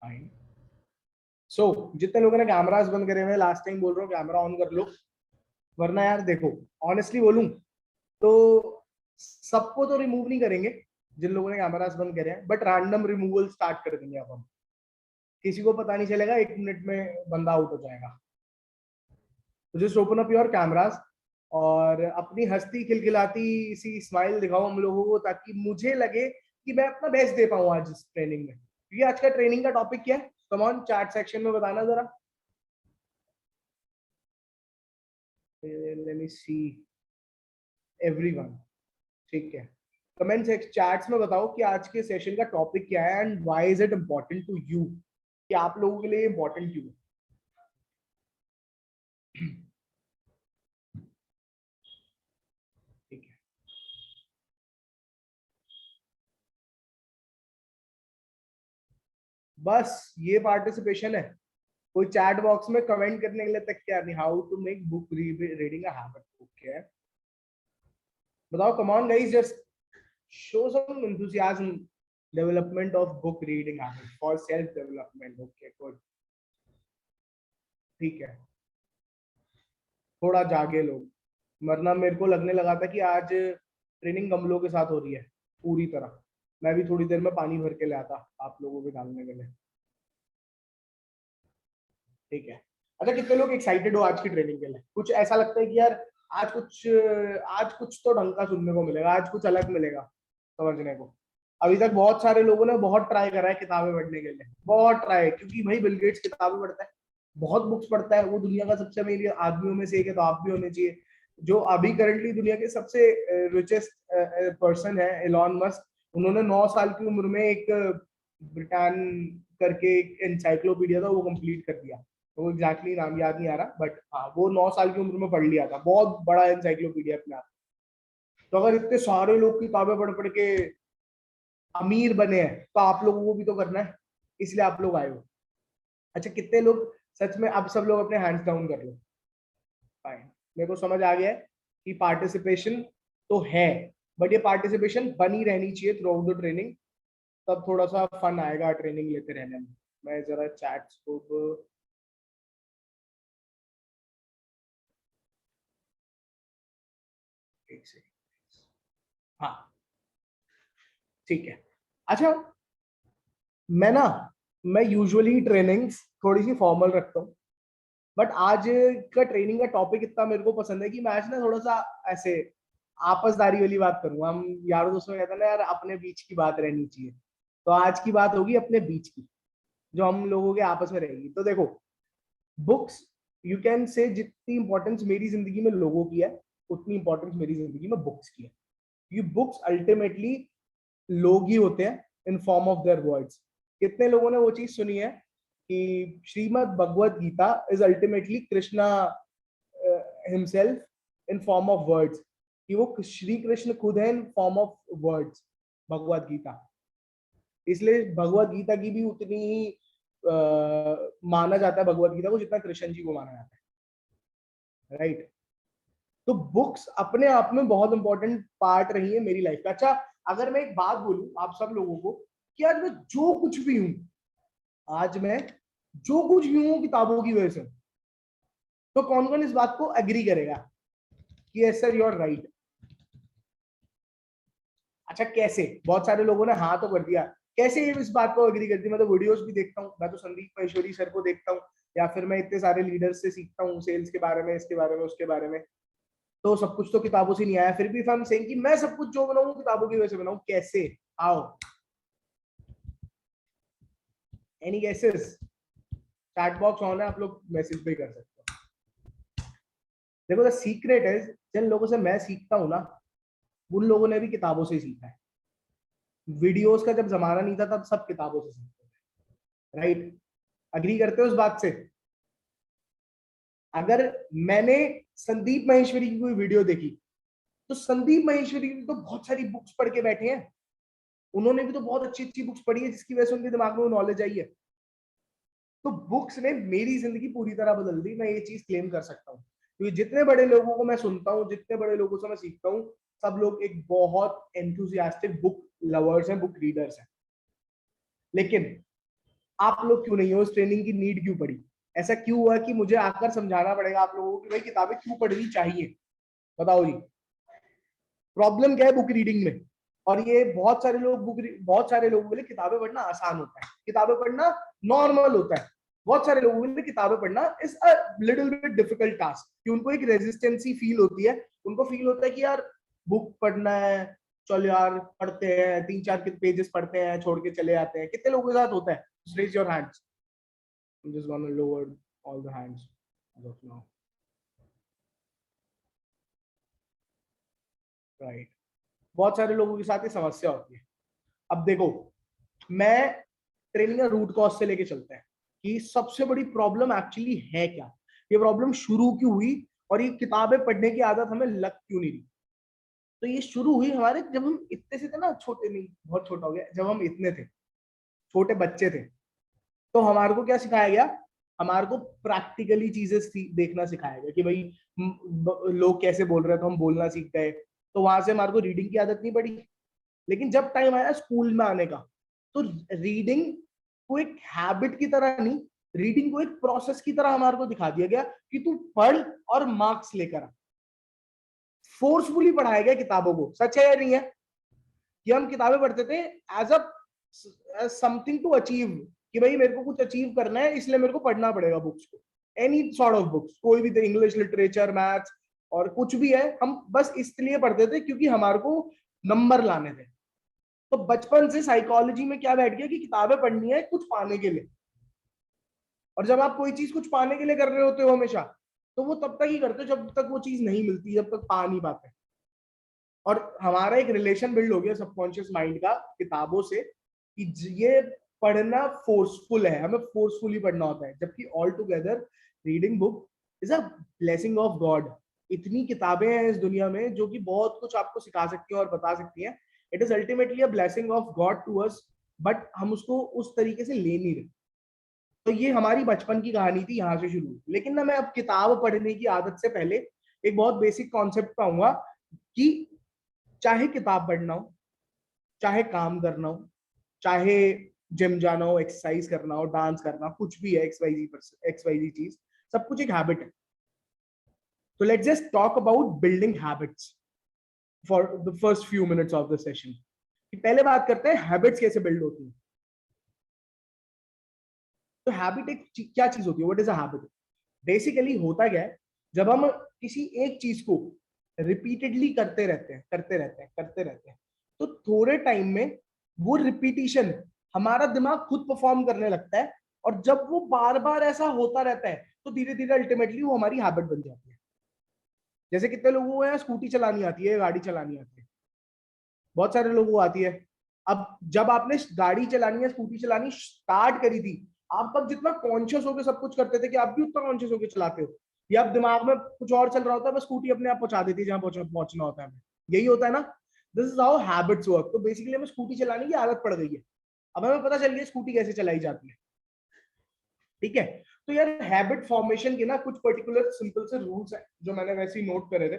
Fine. सो जितने लोगों ने कैमरास बंद करे हुए हैं, लास्ट टाइम बोल रहा हूँ कैमरा ऑन कर लो, वरना यार देखो ऑनेस्टली बोलूं तो सबको तो रिमूव नहीं करेंगे जिन लोगों ने कैमरास बंद करे हैं, बट रैंडम रिमूवल स्टार्ट कर देंगे अब हम। किसी को पता नहीं चलेगा, 1 मिनट में बंदा आउट हो जाएगा। तो just open up your cameras और अपनी हंसती खिलखिलाती सी स्माइल दिखाओ हम लोगों को, ताकि मुझे लगे कि मैं अपना बेस्ट दे पाऊं आज इस ट्रेनिंग में। क्योंकि आज का ट्रेनिंग का टॉपिक क्या है, कम ऑन चैट सेक्शन में बताना जरा। लेट मी सी एवरीवन, ठीक है। कमेंट चैट्स में बताओ कि आज के सेशन का टॉपिक क्या है and why is it important to you, कि आप लोगों के लिए इम्पोर्टेंट क्यों है। ठीक है, बस ये पार्टिसिपेशन है। कोई चैट बॉक्स में कमेंट करने के लिए तक क्या नहीं, how to make book reading a habit. Okay बताओ, come on guys, just show some enthusiasm, development of book reading habit for self development. Okay good, ठीक है। थोड़ा जागे लोग, वरना मेरे को लगने लगा था कि आज ट्रेनिंग गमलों के साथ हो रही है पूरी तरह। मैं भी थोड़ी देर में पानी भर के ले आता आप लोगों के डालने के लिए, ठीक है। अच्छा, कितने लोग एक्साइटेड हो आज की ट्रेनिंग के लिए? कुछ ऐसा लगता है कि यार आज कुछ तो ढंग का सुनने को मिलेगा, आज कुछ अलग मिलेगा समझने को। अभी तक बहुत सारे लोगों ने बहुत ट्राई करा है किताबें पढ़ने के लिए, बहुत ट्राई, क्योंकि भाई बिल गेट्स किताबें पढ़ता है, बहुत बुक्स पढ़ता है, वो दुनिया का सबसे अमीर आदमियों में से एक है, तो आप भी होने चाहिए। जो अभी करंटली दुनिया के सबसे रिचेस्ट पर्सन है, एलॉन मस्क, उन्होंने 9 साल की उम्र में एक ब्रिटान करके एक एनसाइक्लोपीडिया था, वो कंप्लीट कर दिया। तो एग्जैक्टली नाम याद नहीं आ रहा, बट हाँ वो 9 साल की उम्र में पढ़ लिया था, बहुत बड़ा एनसाइक्लोपीडिया अपने आप। तो अगर इतने सारे लोग किताबें पढ़ पढ़ के अमीर बने हैं, तो आप लोगों को भी तो करना है, इसलिए आप लोग आए हो। अच्छा, कितने लोग सच में, अब सब लोग अपने हैंड्स डाउन कर लो। फाइन, मेरे को समझ आ गया है कि पार्टिसिपेशन तो है, बट ये पार्टिसिपेशन बनी रहनी चाहिए थ्रू आउट द ट्रेनिंग, तब थोड़ा सा फन आएगा ट्रेनिंग लेते रहने में। मैं जरा चैट्स को एक सेकंड, हाँ ठीक है। अच्छा, मैं ना मैं यूजुअली ट्रेनिंग्स थोड़ी सी फॉर्मल रखता हूँ, बट आज का ट्रेनिंग का टॉपिक इतना मेरे को पसंद है कि मैं आज ना थोड़ा सा ऐसे आपसदारी वाली बात करूंगा। हम यारों दोस्तों में कहते हैं ना यार, अपने बीच की बात रहनी चाहिए, तो आज की बात होगी अपने बीच की, जो हम लोगों के आपस में रहेगी। तो देखो, बुक्स, यू कैन से जितनी इंपॉर्टेंस मेरी जिंदगी में लोगों की है, उतनी इंपॉर्टेंस मेरी जिंदगी में बुक्स की है। ये बुक्स अल्टीमेटली लोग ही होते हैं in form of their words. कितने लोगों ने वो चीज सुनी है कि Shrimad Bhagavad Gita is ultimately Krishna himself in form of words, कि वो श्री कृष्ण खुद है in form of words, Bhagavad Gita. इसलिए भगवत गीता की भी उतनी ही माना जाता है भगवत गीता को, जितना कृष्ण जी को माना जाता है, राइट। तो बुक्स अपने आप में बहुत इंपॉर्टेंट पार्ट रही है मेरी लाइफ का। अच्छा, अगर मैं एक बात बोलूं आप सब लोगों को कि आज मैं जो कुछ भी हूं, आज मैं जो कुछ भी हूं किताबों की वजह से, तो कौन कौन इस बात को एग्री करेगा कि yes sir you are right? अच्छा कैसे? बहुत सारे लोगों ने हाँ तो कर दिया। कैसे ये इस बात को एग्री करती? मैं तो वीडियोस भी देखता हूँ, मैं तो संदीप महेश्वरी सर को देखता हूँ, या फिर मैं इतने सारे लीडर्स से सीखता हूँ, सेल्स के बारे में, इसके बारे में, उसके बारे में। तो सब कुछ तो किताबों से नहीं आया, फिर भी हम सेइंग कि मैं सब कुछ जो बनाऊं किताबों की वजह से बनाऊं। कैसे? आओ, any guesses? Chat box on है, आप लोग मैसेज भी कर सकते हो। देखो, द सीक्रेट है, जिन लोगों से मैं सीखता हूँ ना, उन लोगों ने भी किताबों से सीखा है। वीडियोस का जब जमाना नहीं था, तब सब किताबों से सीखते थे, राइट? अग्री करते हो इस बात से? अगर मैंने संदीप महेश्वरी की कोई वीडियो देखी, तो संदीप महेश्वरी भी तो बहुत सारी बुक्स पढ़ के बैठे हैं, उन्होंने भी तो बहुत अच्छी अच्छी बुक्स पढ़ी है, जिसकी वजह से उनके दिमाग में वो नॉलेज आई है। तो बुक्स ने मेरी जिंदगी पूरी तरह बदल दी, मैं ये चीज क्लेम कर सकता हूँ। क्योंकि जितने बड़े लोगों को मैं सुनता हूँ, जितने बड़े लोगों से मैं सीखता हूँ, सब लोग एक बहुत एंथुसियास्टिक बुक लवर्स हैं, बुक रीडर्स हैं। लेकिन आप लोग क्यों नहीं हो, उस ट्रेनिंग की नीड क्यों पड़ी? ऐसा क्यों हुआ कि मुझे आकर समझाना पड़ेगा आप लोगों को कि भाई किताबें क्यों पढ़नी चाहिए? बताओ जी, प्रॉब्लम क्या है बुक रीडिंग में? और ये बहुत सारे लोगों के लिए किताबें पढ़ना आसान होता है, किताबें पढ़ना नॉर्मल होता है। बहुत सारे लोगों के लिए किताबें पढ़ना is a little bit difficult task, कि उनको एक रेजिस्टेंसी फील होती है। उनको फील होता है कि यार बुक पढ़ना है, चलो यार पढ़ते हैं, 3-4 पेजेस पढ़ते हैं, छोड़ के चले जाते हैं। कितने लोगों के साथ होता है? Raise your hands. I'm just gonna lower all the hands as of now. Right. बहुत सारे लोगों के साथ ये समस्या होती है। अब देखो, मैं ट्रेनिंग का रूट कॉज से लेके चलते हैं कि सबसे बड़ी प्रॉब्लम एक्चुअली है क्या, ये प्रॉब्लम शुरू क्यों हुई, और ये किताबें पढ़ने की आदत हमें लग क्यों नहीं रही? तो ये शुरू हुई हमारे, जब हम इतने से थे ना, छोटे नहीं, बहुत छोटा हो गया, जब हम इतने थे, छोटे बच्चे थे, तो हमारे को क्या सिखाया गया? हमारे को प्रैक्टिकली चीजें देखना सिखाया गया कि भाई लोग कैसे बोल रहे हैं तो हम बोलना सीख गए। तो वहां से हमारे को रीडिंग की आदत नहीं पड़ी। लेकिन जब टाइम आया स्कूल में आने का, तो रीडिंग को एक हैबिट की तरह नहीं, रीडिंग को एक प्रोसेस की तरह हमारे को दिखा दिया गया कि तू पढ़ और मार्क्स लेकर आ। फोर्सफुली पढ़ाया गया किताबों को। सच है या नहीं है कि हम किताबें पढ़ते थे as a something to achieve, कि भाई मेरे को कुछ अचीव करना है इसलिए मेरे को पढ़ना पड़ेगा बुक्स को, एनी सॉर्ट ऑफ बुक्स, कोई भी, इंग्लिश लिटरेचर, मैथ्स और कुछ भी है, हम बस इसलिए पढ़ते थे क्योंकि हमारे को नंबर लाने थे। तो बचपन से साइकोलॉजी में क्या बैठ गया कि किताबें पढ़नी है कुछ पाने के लिए। और जब आप कोई चीज कुछ पाने के लिए कर रहे होते हो हमेशा, तो वो तब तक ही करते हो जब तक वो चीज नहीं मिलती, जब तक पा नहीं पाते। और हमारा एक रिलेशन बिल्ड हो गया सबकॉन्शियस माइंड का किताबों से, कि ये पढ़ना फोर्सफुल है, हमें फोर्सफुली पढ़ना होता है, जबकि all together reading book is a blessing of God. इतनी किताबें हैं इस दुनिया में जो कि बहुत कुछ आपको सिखा सकती हैं और बता सकती हैं। It is ultimately a blessing of God to us, but हम उसको उस तरीके से ले नहीं रहे। तो ये हमारी बचपन की कहानी थी, यहाँ से शुरू हुई। लेकिन ना, मैं अब किताब पढ़ने की आदत से पहले एक बहुत बेसिक कॉन्सेप्ट पे आऊंगा कि चाहे किताब पढ़ना हो, चाहे काम करना हो, चाहे जिम जाना हो, एक्सरसाइज करना हो, डांस करना, कुछ भी है, एक्स वाई जी चीज, सब कुछ एक हैबिट है। तो let's just talk about building habits for the first few minutes of the session. पहले बात करते हैं हैबिट्स कैसे बिल्ड होती है। तो हैबिट एक क्या चीज होती है? What is a habit? Basically होता क्या है, जब हम किसी एक चीज को रिपीटेडली करते रहते हैं, तो थोड़े टाइम में वो रिपीटिशन हमारा दिमाग खुद परफॉर्म करने लगता है। और जब वो बार बार ऐसा होता रहता है, तो धीरे धीरे अल्टीमेटली वो हमारी हैबिट बन जाती है। जैसे कितने लोगों को है स्कूटी चलानी आती है, गाड़ी चलानी आती है? बहुत सारे लोगों को आती है। अब जब आपने गाड़ी चलानी या स्कूटी चलानी स्टार्ट करी थी, आप तब जितना कॉन्शियस होकर सब कुछ करते थे, कि आप भी उतना कॉन्शियस होकर चलाते हो, या आप दिमाग में कुछ और चल रहा होता है, बस स्कूटी अपने आप पहुंचा देती है जहां पहुंचना होता है हमें। यही होता है ना? This is how habits work. तो बेसिकली हमें स्कूटी चलाने की आदत पड़ गई है, अब हमें पता चल गया स्कूटी कैसे चलाई जाती है। ठीक है? तो यार हैबिट फॉर्मेशन के ना कुछ पर्टिकुलर सिंपल से रूल्स है जो मैंने वैसे ही नोट करे थे,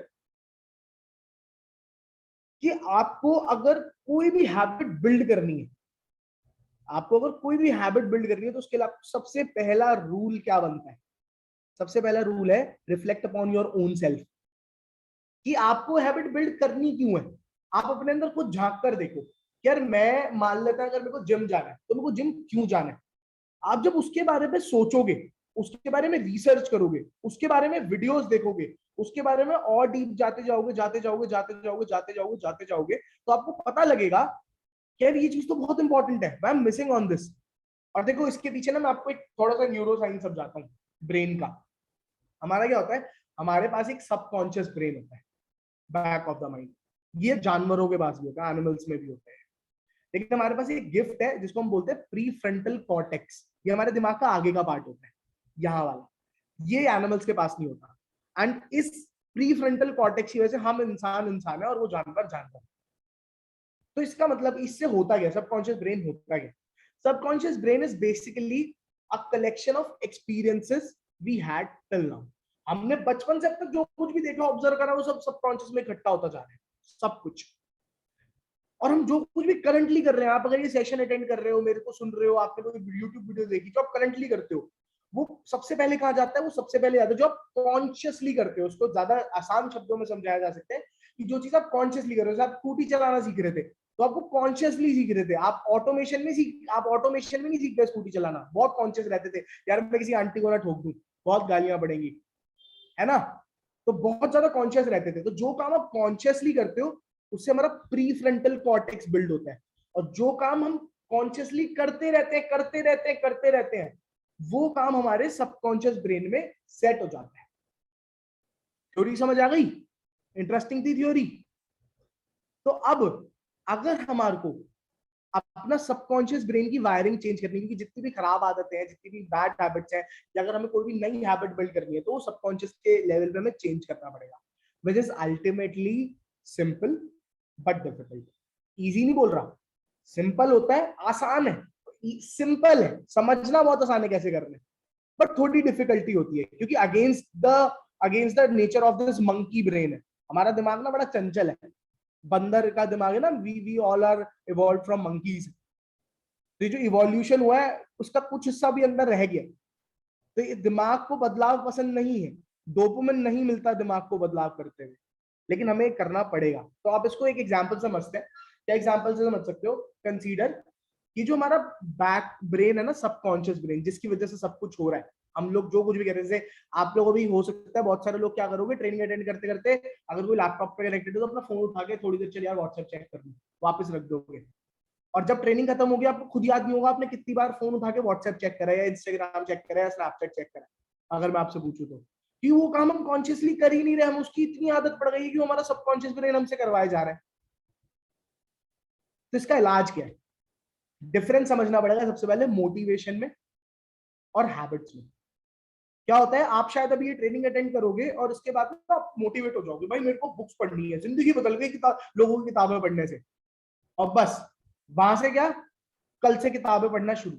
कि आपको अगर कोई भी हैबिट बिल्ड करनी है, आपको अगर कोई भी हैबिट बिल्ड करनी है, तो उसके लिए सबसे पहला रूल क्या बनता है? सबसे पहला रूल है reflect upon your own self, कि आपको हैबिट बिल्ड करनी क्यों है। आप अपने अंदर खुद झांक कर देखो, यार मैं मान लेता है अगर मेरे को जिम जाना है, तो मेरे को जिम क्यों जाना है? आप जब उसके बारे में सोचोगे, उसके बारे में रिसर्च करोगे, उसके बारे में वीडियोस देखोगे, उसके बारे में और डीप जाते जाओगे, जाते जाओगे, तो आपको पता लगेगा कि यार ये चीज तो बहुत इंपॉर्टेंट है, I am missing on this. और देखो इसके पीछे ना मैं आपको एक थोड़ा सा न्यूरो साइंस समझाता हूँ ब्रेन का। हमारा क्या होता है, हमारे पास एक सबकॉन्शियस ब्रेन होता है, बैक ऑफ द माइंड। ये जानवरों के पास भी होता है, एनिमल्स में भी होता है। लेकिन हमारे पास एक गिफ्ट है जिसको हम बोलते हैं प्री फ्रंटल कॉर्टेक्स। ये हमारे दिमाग का आगे का पार्ट होता है, यहाँ वाला। ये एनिमल्स के पास नहीं होता। एंड इस प्री फ्रंटल कॉर्टेक्स की वजह से हम इंसान है और वो जानवर जानवर। तो इसका मतलब इससे होता गया, सबकॉन्शियस ब्रेन होता गया। Subconscious brain is basically a collection of experiences we had till now. हमने बचपन से अब तक जो कुछ भी देखा, ऑब्जर्व करा, वो सब सबकॉन्शियस में इकट्ठा होता जा रहा है, सब कुछ। और हम जो कुछ भी करंटली कर रहे हैं, आप अगर ये सेशन अटेंड कर रहे हो, मेरे को सुन रहे हो, आपने कोई यूट्यूब वीडियो देखी जो आप करंटली करते हो, वो सबसे पहले कहाँ जाता है? वो सबसे पहले आता है जो आप कॉन्शियसली करते हो। उसको ज्यादा आसान शब्दों में समझाया जा सकता है कि जो चीज आप कॉन्शियसली कर रहे हो, आप स्कूटी चलाना सीख रहे थे तो आपको कॉन्शियसली सीख रहे थे, आप ऑटोमेशन में नहीं सीख रहे स्कूटी चलाना, बहुत कॉन्शियस रहते थे, यार मैं किसी आंटी को ना ठोक दूं, बहुत गालियां पड़ेंगी, है ना? तो बहुत ज्यादा कॉन्शियस रहते थे। तो जो काम आप कॉन्शियसली करते हो उससे हमारा प्री फ्रंटल कॉर्टेक्स बिल्ड होता है, और जो काम हम कॉन्शियसली करते रहते हैं वो काम हमारे सबकॉन्शियस ब्रेन में सेट हो जाता है। थ्योरी समझ आ गई? इंटरेस्टिंग थी थ्योरी। तो अब अगर हमारे को अपना सबकॉन्शियस ब्रेन की वायरिंग चेंज करनी है, क्योंकि जितनी भी खराब आदतें हैं, जितनी भी बैड हैबिट्स हैं, या अगर हमें कोई भी नई हैबिट बिल्ड करनी है तो वो सबकॉन्शियस के लेवल पे हमें चेंज करना पड़ेगा, which is ultimately simple but difficult. Easy नहीं बोल रहा, सिंपल होता है, आसान है, सिंपल है, समझना बहुत आसान है कैसे करना है, बट थोड़ी डिफिकल्टी होती है, क्योंकि against the nature of this monkey brain है। हमारा दिमाग ना बड़ा चंचल है, बंदर का दिमाग है ना, we all are evolve from monkeys. तो ये जो इवोल्यूशन हुआ है उसका कुछ हिस्सा भी अंदर रह गया, तो ये दिमाग को बदलाव पसंद नहीं है, डोपामिन नहीं मिलता दिमाग को बदलाव करते हुए, लेकिन हमें करना पड़ेगा। तो आप इसको एक एग्जांपल से समझते हैं। क्या एग्जांपल से समझ सकते हो? कंसीडर कि जो हमारा बैक ब्रेन है ना, सबकॉन्शियस ब्रेन, जिसकी वजह से सब कुछ हो रहा है, हम लोग जो कुछ भी कर रहे हैं, आप लोगों भी हो सकता है, बहुत सारे लोग क्या करोगे, ट्रेनिंग अटेंड करते करते अगर कोई लैपटॉप पे कनेक्टेड है तो अपना फोन उठा के थोड़ी देर चल यार व्हाट्सएप चेक कर लूं, वापस रख दोगे, और जब ट्रेनिंग खत्म हो गया आपको खुद याद नहीं होगा आपने कितनी बार फोन उठा के व्हाट्सएप चेक करा, या इंस्टाग्राम चेक करा, या स्नैपचैट चेक करा, अगर मैं आपसे पूछूं तो। कि वो काम हम कॉन्शियसली कर ही नहीं रहे, हम उसकी इतनी आदत पड़ गई है कि हमारा सबकॉन्शियस ब्रेन हमसे करवाया जा रहा है। तो इसका इलाज क्या है? डिफरेंस समझना पड़ेगा सबसे पहले मोटिवेशन में और हैबिट्स में। क्या होता है, आप शायद अभी ये ट्रेनिंग अटेंड करोगे और उसके बाद ना आप मोटिवेट हो जाओगे, भाई मेरे को बुक्स पढ़नी है, जिंदगी बदल गई किताब, लोगों की किताबें पढ़ने से, और बस वहां से क्या, कल से किताबें पढ़ना शुरू,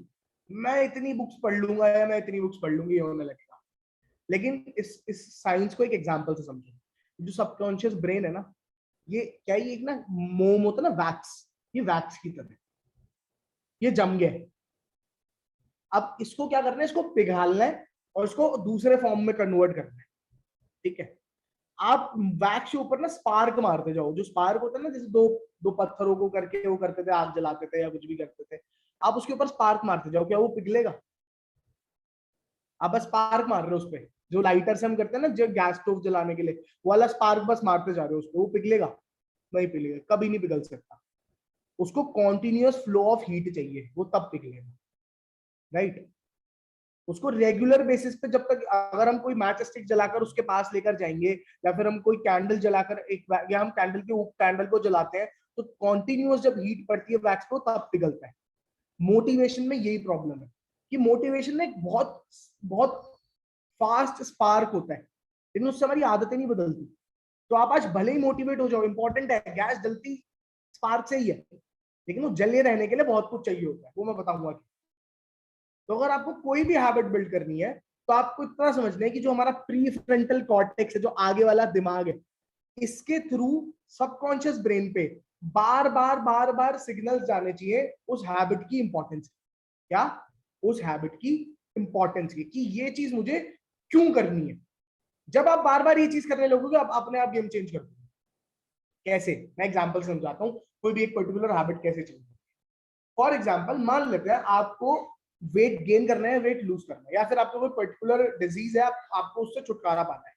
मैं इतनी बुक्स पढ़ लूंगा या मैं इतनी बुक्स पढ़ लूंगी, ये होने लगेगा। लेकिन इस साइंस को एक एग्जांपल से समझो। जो सबकॉन्शियस ब्रेन है ना, ये क्या, ये एक ना मोम होता है ना, वैक्स, ये वैक्स की तरह है, ये जम गया है। अब इसको क्या करना है, इसको पिघालना है और इसको दूसरे फॉर्म में कन्वर्ट करना है, ठीक है? आप वैक्स के ऊपर ना स्पार्क मारते जाओ, जो स्पार्क होता है ना, जैसे दो दो पत्थरों को करके वो करते थे, आग जलाते थे या कुछ भी करते थे, आप उसके ऊपर स्पार्क मारते जाओ, क्या वो पिघलेगा? आप बस स्पार्क मार रहे हो उस पर, जो लाइटर से हम करते हैं ना, जो गैस स्टोव जलाने के लिए, वो वाला स्पार्क बस मारते जा रहे हो उस पर, वो पिघलेगा? नहीं पिघलेगा, कभी नहीं पिघल सकता। उसको कॉन्टिन्यूअस फ्लो ऑफ हीट चाहिए, वो तब पिघलेगा, राइट? उसको रेगुलर बेसिस पे, जब तक अगर हम कोई मैच स्टिक जलाकर उसके पास लेकर जाएंगे, या फिर हम कोई कैंडल जलाकर या हम कैंडल को जलाते हैं, तो कॉन्टिन्यूअस जब हीट पड़ती है वैक्स को तब पिघलता है। मोटिवेशन में यही प्रॉब्लम है कि मोटिवेशन में एक बहुत बहुत फास्ट स्पार्क होता है, लेकिन उससे हमारी आदतें नहीं बदलती। तो आप आज भले ही मोटिवेट हो जाओ, इंपॉर्टेंट है, गैस जलती स्पार्क से ही है, लेकिन वो जले रहने के लिए बहुत कुछ चाहिए होता है, वो मैं बताऊंगा। तो अगर आपको कोई भी हैबिट बिल्ड करनी है तो आपको इतना समझना है कि जो हमारा प्री फ्रंटल कॉर्टेक्स है, जो आगे वाला दिमाग है, इसके थ्रू सबकॉन्शियस ब्रेन पे बार बार सिग्नल्स जाने चाहिए उस हैबिट की इंपॉर्टेंस, क्या, उस हैबिट की इंपॉर्टेंस की, कि ये चीज मुझे क्यों करनी है। जब आप बार बार ये चीज करने लगोगे आप अपने आप गेम चेंज कर दोगे। कैसे? मैं एग्जांपल समझाता हूँ, कोई भी एक पर्टिकुलर हैबिट कैसे चेंज। फॉर एग्जाम्पल मान लेते हैं आपको वेट गेन करना है, वेट लूज करना है, या फिर आपको कोई पर्टिकुलर डिजीज है, आपको उससे छुटकारा पाना है,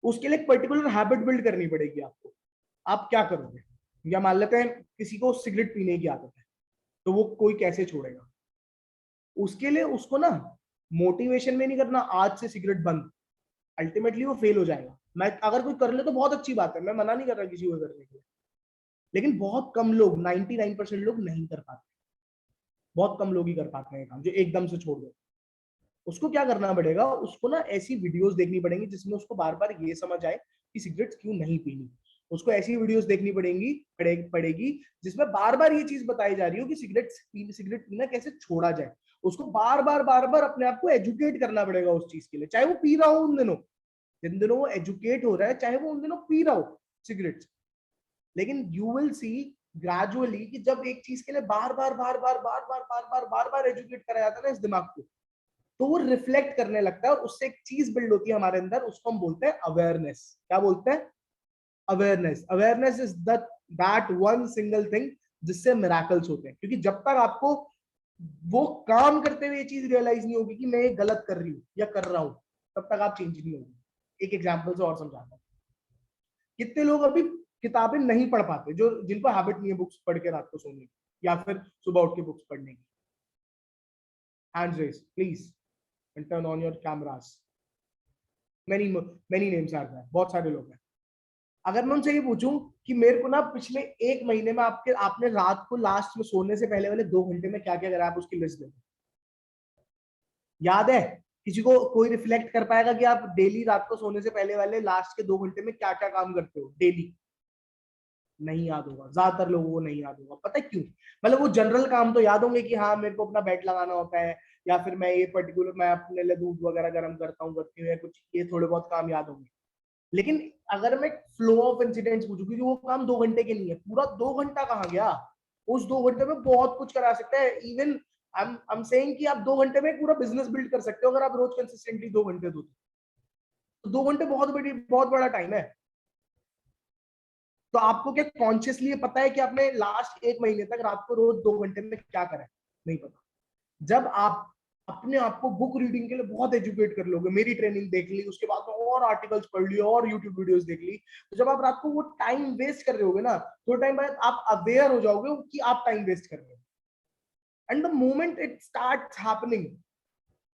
उसके लिए एक पर्टिकुलर हैबिट बिल्ड करनी पड़ेगी आपको। आप क्या करोगे? या मान लेते हैं किसी को सिगरेट पीने की आदत है, तो वो कोई कैसे छोड़ेगा? उसके लिए उसको ना मोटिवेशन में नहीं करना, आज से सिगरेट बंद, अल्टीमेटली वो फेल हो जाएगा। मैं अगर कोई कर ले तो बहुत अच्छी बात है, मैं मना नहीं कर रहा किसी को करने के लिए, लेकिन बहुत कम लोग, 99% लोग नहीं कर पाते, बहुत कम लोग ही कर पाते हैं काम जो एकदम से छोड़ दो। उसको क्या करना पड़ेगा, उसको ना ऐसी वीडियोस देखनी पड़ेंगी जिसमें उसको बार बार ये समझ आए कि सिगरेट क्यों नहीं पीनी। उसको ऐसी वीडियोस देखनी पड़ेगी जिसमें बार बार ये चीज बताई जा रही हो कि सिगरेट पीना कैसे छोड़ा जाए। उसको बार बार अपने आप को एजुकेट करना पड़ेगा उस चीज के लिए, चाहे वो पी रहा हो उन दिनों, जिन दिनों वो एजुकेट हो रहा है, चाहे वो उन दिनों पी रहा हो सिगरेट। लेकिन यू विल सी ग्रेजुअली कि जब एक चीज के लिए बार बार बार बार बार बार बार बार बार बार एजुकेट कराया जाता है ना इस दिमाग को, तो वो रिफ्लेक्ट करने लगता है और उससे एक चीज बिल्ड होती है हमारे अंदर, उसको हम बोलते हैं अवेयरनेस। क्या बोलते हैं? Awareness. Awareness is that one single thing जिससे मिराकल्स होते हैं। क्योंकि जब तक आपको वो काम करते हुए ये चीज रियलाइज नहीं होगी कि मैं ये गलत कर रही हूँ या कर रहा हूँ, तब तक आप चेंज नहीं होगी। एक एग्जांपल से और समझाता हूँ। कितने लोग अभी किताबें नहीं पढ़ पाते, जो जिनको हैबिट नहीं है बुक्स पढ़ के रात को सोने की या फिर सुबह उठ के बुक्स पढ़ने की? Hands raise please and turn on your cameras. Many many names are there, बहुत सारे लोग हैं। अगर मैं उनसे ये पूछूं कि मेरे को ना पिछले एक महीने में आपने रात को लास्ट में सोने से पहले वाले 2 घंटे में क्या क्या करा, आप उसकी लिस्ट दे दो। याद है? किसी को कोई रिफ्लेक्ट कर पाएगा कि आप डेली रात को सोने से पहले वाले लास्ट के 2 घंटे में क्या क्या काम करते हो डेली? नहीं याद होगा, ज्यादातर लोगों को नहीं याद होगा। पता है क्यों? मतलब वो जनरल काम तो याद होंगे कि हाँ मेरे को अपना बेड लगाना होता है, या फिर मैं ये पर्टिकुलर मैं अपने लिए दूध वगैरह गर्म करता हूँ करती हूँ, या कुछ ये थोड़े बहुत काम याद होंगे। लेकिन अगर मैं फ्लो ऑफ इंसिडेंट्स पूछूं, क्योंकि वो काम 2 घंटे के नहीं है, पूरा 2 घंटा कहाँ गया? उस 2 घंटे में बहुत कुछ करा सकते हैं। इवन आई एम सेइंग कि आप 2 घंटे में पूरा बिजनेस बिल्ड कर सकते हो अगर आप रोज कंसिस्टेंटली 2 घंटे दो तो 2 घंटे बहुत बड़ा टाइम है। तो आपको क्या कॉन्शियसली पता है कि आपने लास्ट एक महीने तक रात को रोज 2 घंटे में क्या करा है? नहीं पता। जब आप अपने आप को बुक रीडिंग के लिए बहुत एजुकेट कर लोगे, मेरी ट्रेनिंग देख ली, उसके बाद में और आर्टिकल्स पढ़ लिए और यूट्यूब वीडियोस देख ली, तो जब आप रात को वो टाइम वेस्ट कर रहे होगे ना, थोड़ा टाइम बाद आप अवेयर हो जाओगे कि आप टाइम वेस्ट कर रहे हो। And the moment it start happening,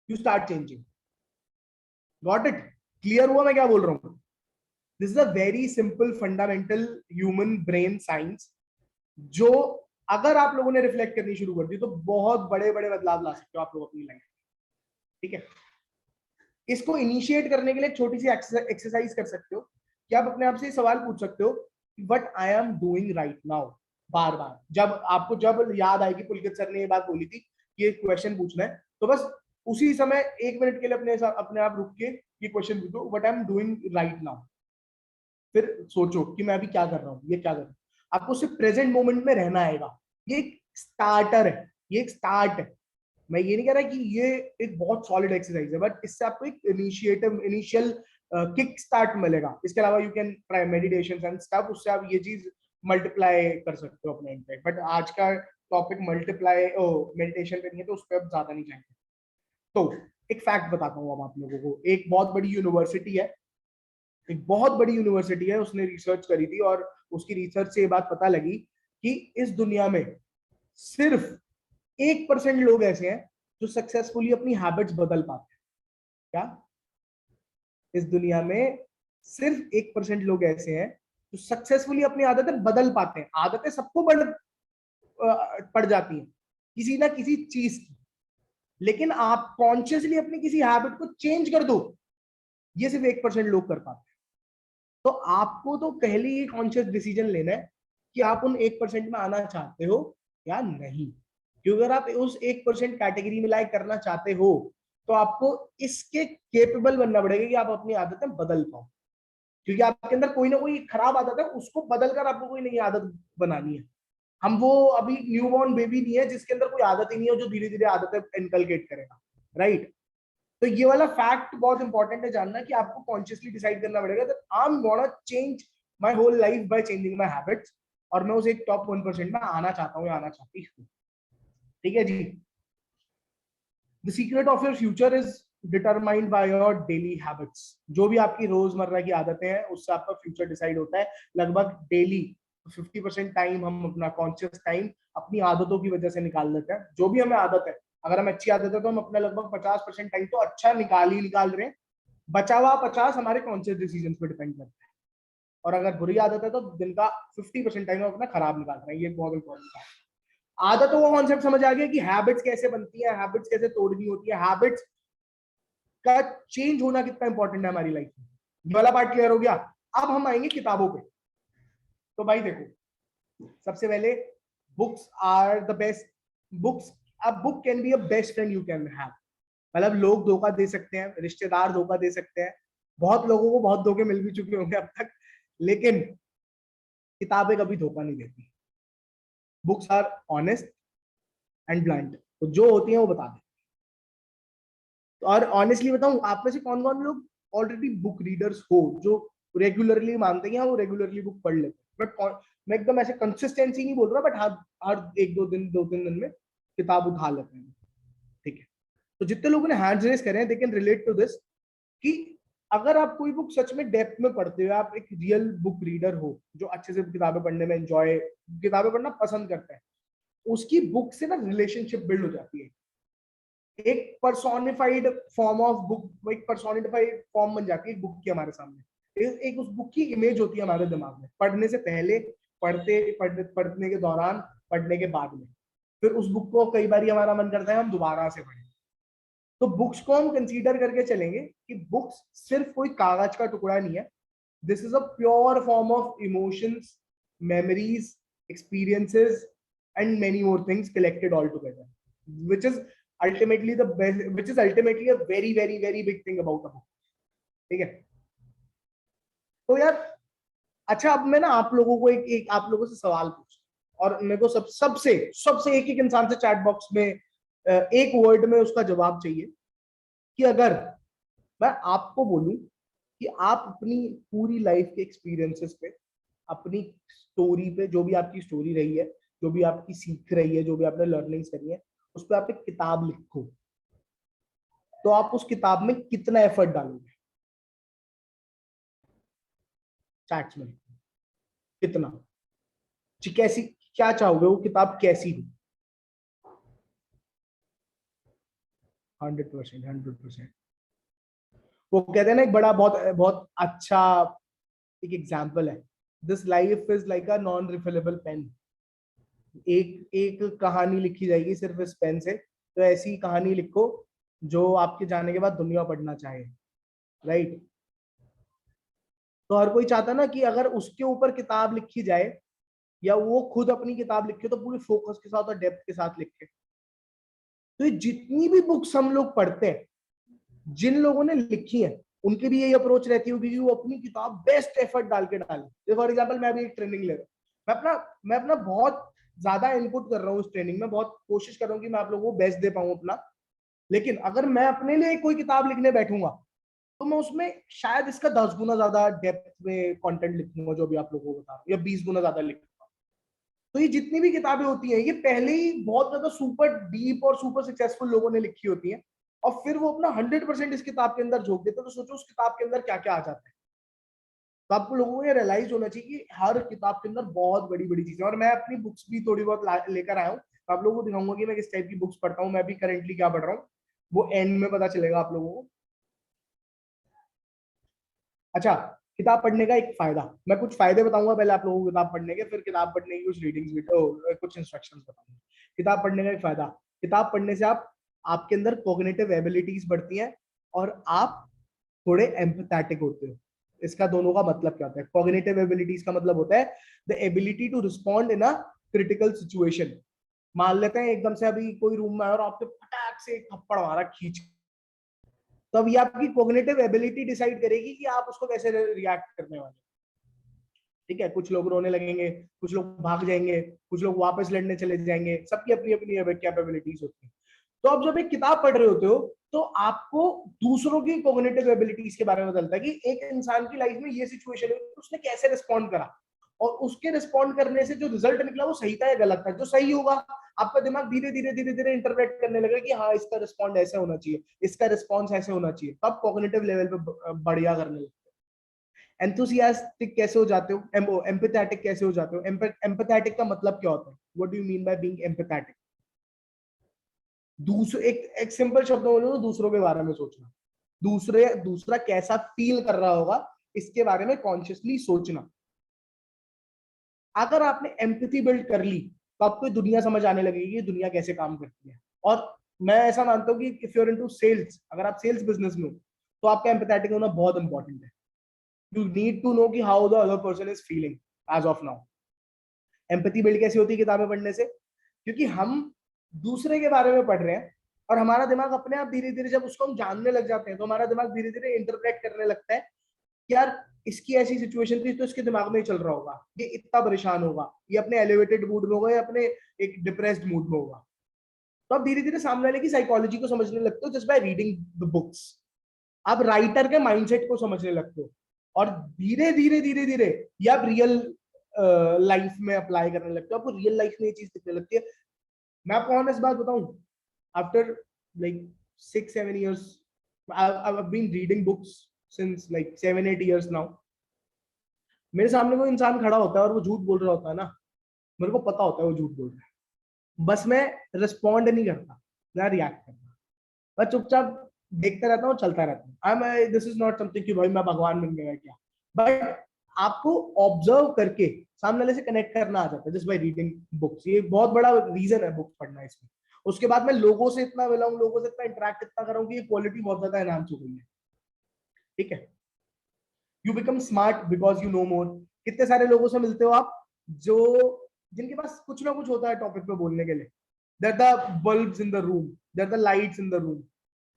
you start changing. Got it? Clear हुआ मैं क्या बोल रहा हूँ? This is a very simple fundamental human brain science, जो अगर आप लोगों ने रिफ्लेक्ट करनी शुरू कर दी तो बहुत बड़े बड़े बदलाव ला सकते हो आप लोग अपनी लाइफ। ठीक है? इसको इनिशिएट करने के लिए एक छोटी सी एक्सरसाइज कर सकते हो कि आप अपने आप से सवाल पूछ सकते हो, what I am doing right now. बार बार जब याद आएगी पुलकित सर ने ये बात बोली थी कि ये क्वेश्चन पूछना है, तो बस उसी समय 1 मिनट के लिए अपने आप रुक के ये क्वेश्चन पूछो, what I am doing right now. फिर सोचो कि मैं अभी क्या कर रहा हूँ, ये क्या कर रहा हूँ। आपको सिर्फ प्रेजेंट मोमेंट में रहना आएगा। ये एक स्टार्टर है, ये एक स्टार्ट है। मैं ये नहीं कह रहा कि ये एक बहुत सॉलिड एक्सरसाइज है, बट इससे आपको एक इनिशियल किक स्टार्ट मिलेगा। इसके अलावा you can try meditation and stuff, उससे आप ये चीज मल्टीप्लाई कर सकते हो अपने इंटरेस्ट। बट आज का टॉपिक मल्टीप्लाई मेडिटेशन पे नहीं है, तो उस पर अब ज्यादा नहीं जाएंगे। तो एक फैक्ट बताता हूँ अब आप लोगों को। एक बहुत बड़ी यूनिवर्सिटी है, एक बहुत बड़ी यूनिवर्सिटी है, उसने रिसर्च करी थी और उसकी रिसर्च से ये बात पता लगी कि इस दुनिया में सिर्फ 1% लोग ऐसे हैं जो सक्सेसफुली अपनी हैबिट्स बदल पाते हैं। क्या? इस दुनिया में सिर्फ 1% लोग ऐसे हैं जो सक्सेसफुली अपनी आदतें बदल पाते हैं। आदतें सबको पड़ जाती हैं किसी ना किसी चीज की, लेकिन आप कॉन्शियसली अपनी किसी हैबिट को चेंज कर दो, ये सिर्फ 1% लोग कर पाते हैं। तो आपको तो पहले ही कॉन्शियस डिसीजन लेना है कि आप उन 1% में आना चाहते हो या नहीं। क्योंकि अगर आप उस 1% कैटेगरी में लाइक करना चाहते हो, तो आपको इसके केपेबल बनना पड़ेगा कि आप अपनी आदतें बदल पाओ। क्योंकि आपके अंदर कोई ना कोई खराब आदत है, उसको बदलकर आपको कोई नई आदत बनानी है। हम वो अभी न्यू बॉर्न बेबी नहीं है जिसके अंदर कोई आदत ही नहीं है, जो धीरे धीरे आदतें इनकलकेट करेगा। राइट? तो ये वाला फैक्ट बहुत इंपॉर्टेंट है जानना, कि आपको कॉन्शियसली डिसाइड करना पड़ेगा that I am gonna change my whole life by changing my habits, और मैं उस एक टॉप 1% में आना चाहता हूँ या आना चाहती हूँ। ठीक है जी? The secret of your future is determined by your daily habits. जो भी आपकी रोजमर्रा की आदतें हैं उससे आपका फ्यूचर डिसाइड होता है। लगभग डेली 50% टाइम हम अपना कॉन्शियस टाइम अपनी आदतों की वजह से निकाल लेते हैं। जो भी हमें आदत है, अगर हम अच्छी आदत है तो हम अपना लगभग 50% टाइम तो अच्छा निकाल रहे हैं। बचा हुआ 50 हमारे कॉन्शियस डिसीजन पे डिपेंड करता है। और अगर बुरी आदत है तो दिन का 50% टाइम हम अपना खराब निकाल रहे हैं। ये बहुत इंपॉर्टेंट है। आदतों का कॉन्सेप्ट समझ आ गया कि हैबिट्स कैसे बनती है, हैबिट्स कैसे तोड़नी होती है, हैबिट्स का चेंज होना कितना इंपॉर्टेंट है हमारी लाइफ में। ये वाला पार्ट क्लियर हो गया। अब हम आएंगे किताबों पे। तो भाई देखो, सबसे पहले books are the best. Books, a book can be a best friend you can have. मतलब लोग धोखा दे सकते हैं, रिश्तेदार धोखा दे सकते हैं, बहुत लोगों को बहुत धोखे मिल भी चुके होंगे अब तक, लेकिन किताबें कभी धोखा नहीं देती। Books are honest and blunt, तो जो होती है वो बता देती। और ऑनेस्टली बताऊं, आप में से कौन कौन लोग ऑलरेडी बुक रीडर्स हो, जो रेगुलरली मानते हैं वो रेगुलरली बुक पढ़ लेते हैं? बट मैं एकदम ऐसे कंसिस्टेंसी नहीं बोल रहा, बट हर हर एक दो तीन दिन में किताब उठा लेते हैं, ठीक है? तो जितने लोगों ने हैंड्स रेज करे हैं, they can relate to this, कि अगर आप कोई बुक सच में डेप्थ में पढ़ते हो, आप एक रियल बुक रीडर हो जो अच्छे से किताबें पढ़ने में एंजॉय, किताबें पढ़ना पसंद करते हैं, उसकी बुक से ना रिलेशनशिप बिल्ड हो जाती है। एक पर्सोनिफाइड फॉर्म ऑफ बुक, एक पर्सोनिफाइड फॉर्म बन जाती है बुक की हमारे सामने। एक उस बुक की इमेज होती है हमारे दिमाग में, पढ़ने से पहले, पढ़ने के दौरान, पढ़ने के बाद में। फिर उस बुक को कई बार हमारा मन करता है हम दोबारा से पढ़ें। तो बुक्स को हम कंसीडर करके चलेंगे कि बुक्स सिर्फ कोई कागज का टुकड़ा नहीं है। This is a pure form of emotions, memories, experiences and many more things collected all together, which is ultimately the best, which is ultimately a very very very big thing about a book, ठीक है? तो यार, अच्छा, अब मैं ना आप लोगों को एक आप लोगों से सवाल पूछ, और मेरे को सबसे सबसे एक एक इंसान से चैट बॉक्स में एक वर्ड में उसका जवाब चाहिए, कि अगर मैं आपको बोलूं कि आप अपनी पूरी लाइफ के एक्सपीरियंसेस पे, अपनी स्टोरी पे, जो भी आपकी स्टोरी रही है, जो भी आपकी सीख रही है, जो भी आपने लर्निंग्स करी है, उस पर आप एक किताब लिखो, तो आप उस किताब में कितना एफर्ट डालोगे? चैट्स में कितना, कैसी, क्या चाहोगे वो किताब कैसी हो? 100%, 100%। वो कहते हैं ना, एक बड़ा बहुत बहुत अच्छा एक एग्जाम्पल है, this life is like a non refillable pen. एक एक कहानी लिखी जाएगी सिर्फ इस पेन से, तो ऐसी कहानी लिखो जो आपके जाने के बाद दुनिया पढ़ना चाहे, राइट? तो हर कोई चाहता ना कि अगर उसके ऊपर किताब लिखी जाए, या वो खुद अपनी किताब लिखे, तो पूरी फोकस के साथ और डेप्थ के साथ लिखे। तो ये जितनी भी बुक्स हम लोग पढ़ते हैं, जिन लोगों ने लिखी है, उनकी भी यही अप्रोच रहती होगी कि वो अपनी किताब बेस्ट एफर्ट डाल के डाले। फॉर एग्जाम्पल, मैं अभी एक ट्रेनिंग ले रहा हूँ, मैं अपना बहुत ज्यादा इनपुट कर रहा हूँ उस ट्रेनिंग में, बहुत कोशिश कर रहा हूँ कि मैं आप लोगों को बेस्ट दे पाऊँ अपना। लेकिन अगर मैं अपने लिए कोई किताब लिखने बैठूंगा, तो मैं उसमें शायद इसका 10 गुना ज्यादा डेप्थ में कंटेंट लिखूंगा, जो भी आप लोगों को बता रहा हूँ, या 20 गुना ज्यादा लिखूंगा। तो ये जितनी भी किताबें होती हैं, ये पहले ही बहुत ज्यादा सुपर डीप और सुपर सक्सेसफुल लोगों ने लिखी होती हैं, और फिर वो अपना 100% इस किताब के अंदर झोंक देते हैं। तो सोचो उस किताब के अंदर क्या क्या आ जाता है। तो आपको लोगों को ये रियलाइज होना चाहिए कि हर किताब के अंदर बहुत बड़ी बड़ी चीजें। और मैं अपनी बुक्स भी थोड़ी बहुत लेकर आया हूँ, तो आप लोगों को दिखाऊंगा कि मैं किस टाइप की बुक्स पढ़ता हूँ, मैं भी करेंटली क्या पढ़ रहा हूँ, वो एंड में पता चलेगा आप लोगों को। अच्छा, किताब पढ़ने का एक फायदा, मैं कुछ फायदे बताऊंगा पहले आप लोगों को किताब पढ़ने के, फिर किताब पढ़ने की कुछ रीडिंग्स, कुछ इंस्ट्रक्शंस बताऊंगा। किताब पढ़ने का एक फायदा, किताब पढ़ने से आप, आपके अंदर कॉग्निटिव एबिलिटीज बढ़ती हैं, और आप थोड़े एम्पैथेटिक होते हो। इसका दोनों का मतलब क्या होता है? कॉग्निटिव एबिलिटीज का मतलब होता है the ability to respond in a critical situation. मान लेते हैं एकदम से अभी कोई रूम में आया और आपके फटाक से एक थप्पड़ मारा खींच, तो अब ये आपकी कॉग्निटिव एबिलिटी डिसाइड करेगी कि आप उसको कैसे रिएक्ट करने वाले, ठीक है? कुछ लोग रोने लगेंगे, कुछ लोग भाग जाएंगे, कुछ लोग वापस लड़ने चले जाएंगे, सबकी अपनी अपनी कैपेबिलिटीज होती है। तो आप जब एक किताब पढ़ रहे होते हो, तो आपको दूसरों की कॉग्निटिव एबिलिटीज के बारे में पता चलता है कि एक इंसान की लाइफ में ये सिचुएशन है, उसने कैसे रिस्पॉन्ड करा, और उसके रिस्पॉन्ड करने से जो रिजल्ट निकला वो सही था या गलत था। जो सही होगा, आपका दिमाग धीरे धीरे धीरे धीरे इंटरप्रेट करने लगेगा कि हाँ, इसका रिस्पॉन्ड ऐसे होना चाहिए, इसका रिस्पॉन्स ऐसे होना चाहिए, तब कॉग्निटिव लेवल पे बढ़िया करने लगते हो। एंथुसियास्टिक कैसे हो जाते हो, एम्पैथेटिक कैसे हो जाते हो? एम्पैथेटिक का मतलब क्या होता है? What do you mean by being empathetic? दूसरे, एक सिंपल शब्द बोलो तो दूसरों के बारे में सोचना, दूसरा कैसा फील कर रहा होगा इसके बारे में कॉन्शियसली सोचना। अगर आपने एम्पैथी बिल्ड कर ली, तो आपको दुनिया समझ आने लगेगी कि दुनिया कैसे काम करती है। और मैं ऐसा मानता हूँ कि if you are into sales, अगर आप सेल्स बिजनेस में हो, तो आपका एम्पैथेटिक होना बहुत इंपॉर्टेंट है। यू नीड टू नो कि how the other person is feeling as of now. Empathy build कैसी होती है किताबें पढ़ने से? क्योंकि हम दूसरे के बारे में पढ़ रहे हैं, और हमारा दिमाग अपने आप धीरे धीरे, जब उसको हम जानने लग जाते हैं, तो हमारा दिमाग धीरे धीरे इंटरप्रेट करने लगता है कि यार इसकी ऐसी सिचुएशन थी तो इसके दिमाग में ही चल रहा होगा, ये इतना परेशान होगा, ये अपने एलिवेटेड मूड में होगा या अपने एक डिप्रेस्ड मूड में होगा। तो आप धीरे धीरे सामने वाले की साइकोलॉजी को समझने लगते हो just by reading the books. आप राइटर के माइंडसेट को समझने लगते हो और धीरे धीरे धीरे धीरे ये आप रियल लाइफ में अप्लाई करने लगते हो, आपको रियल लाइफ में ये चीज दिखने लगती है। मैं आपको ऑनेस्ट बात बताऊं, after like 6-7 years I've been reading books since like 7-8 years now। मेरे सामने कोई इंसान खड़ा होता है और वो झूठ बोल रहा होता है ना, मेरे को पता होता है वो झूठ बोल रहा है, बस मैं रिस्पॉन्ड नहीं करता, ना रिएक्ट करता, मैं चुपचाप देखता रहता हूँ, चलता रहता हूँ। I am this is not something कि भाई मैं भगवान बन गया क्या, बट आपको ऑब्जर्व करके सामने वाले से कनेक्ट करना आ जाता है जस्ट बाय रीडिंग बुक्स। ये बहुत बड़ा रीजन है बुक्स पढ़ना इसमें। उसके बाद मैं लोगों से इतना मिला हूँ, लोगों से इतना इंटरेक्ट इतना कर रहा हूँ कि ये क्वालिटी बहुत ज्यादा एनहांस हो गई है। ठीक है, you become smart because you know more. कितने सारे लोगों से मिलते हो आप जो जिनके पास कुछ ना कुछ होता है टॉपिक पे बोलने के लिए। They're the bulbs in the room, they're the lights in the room.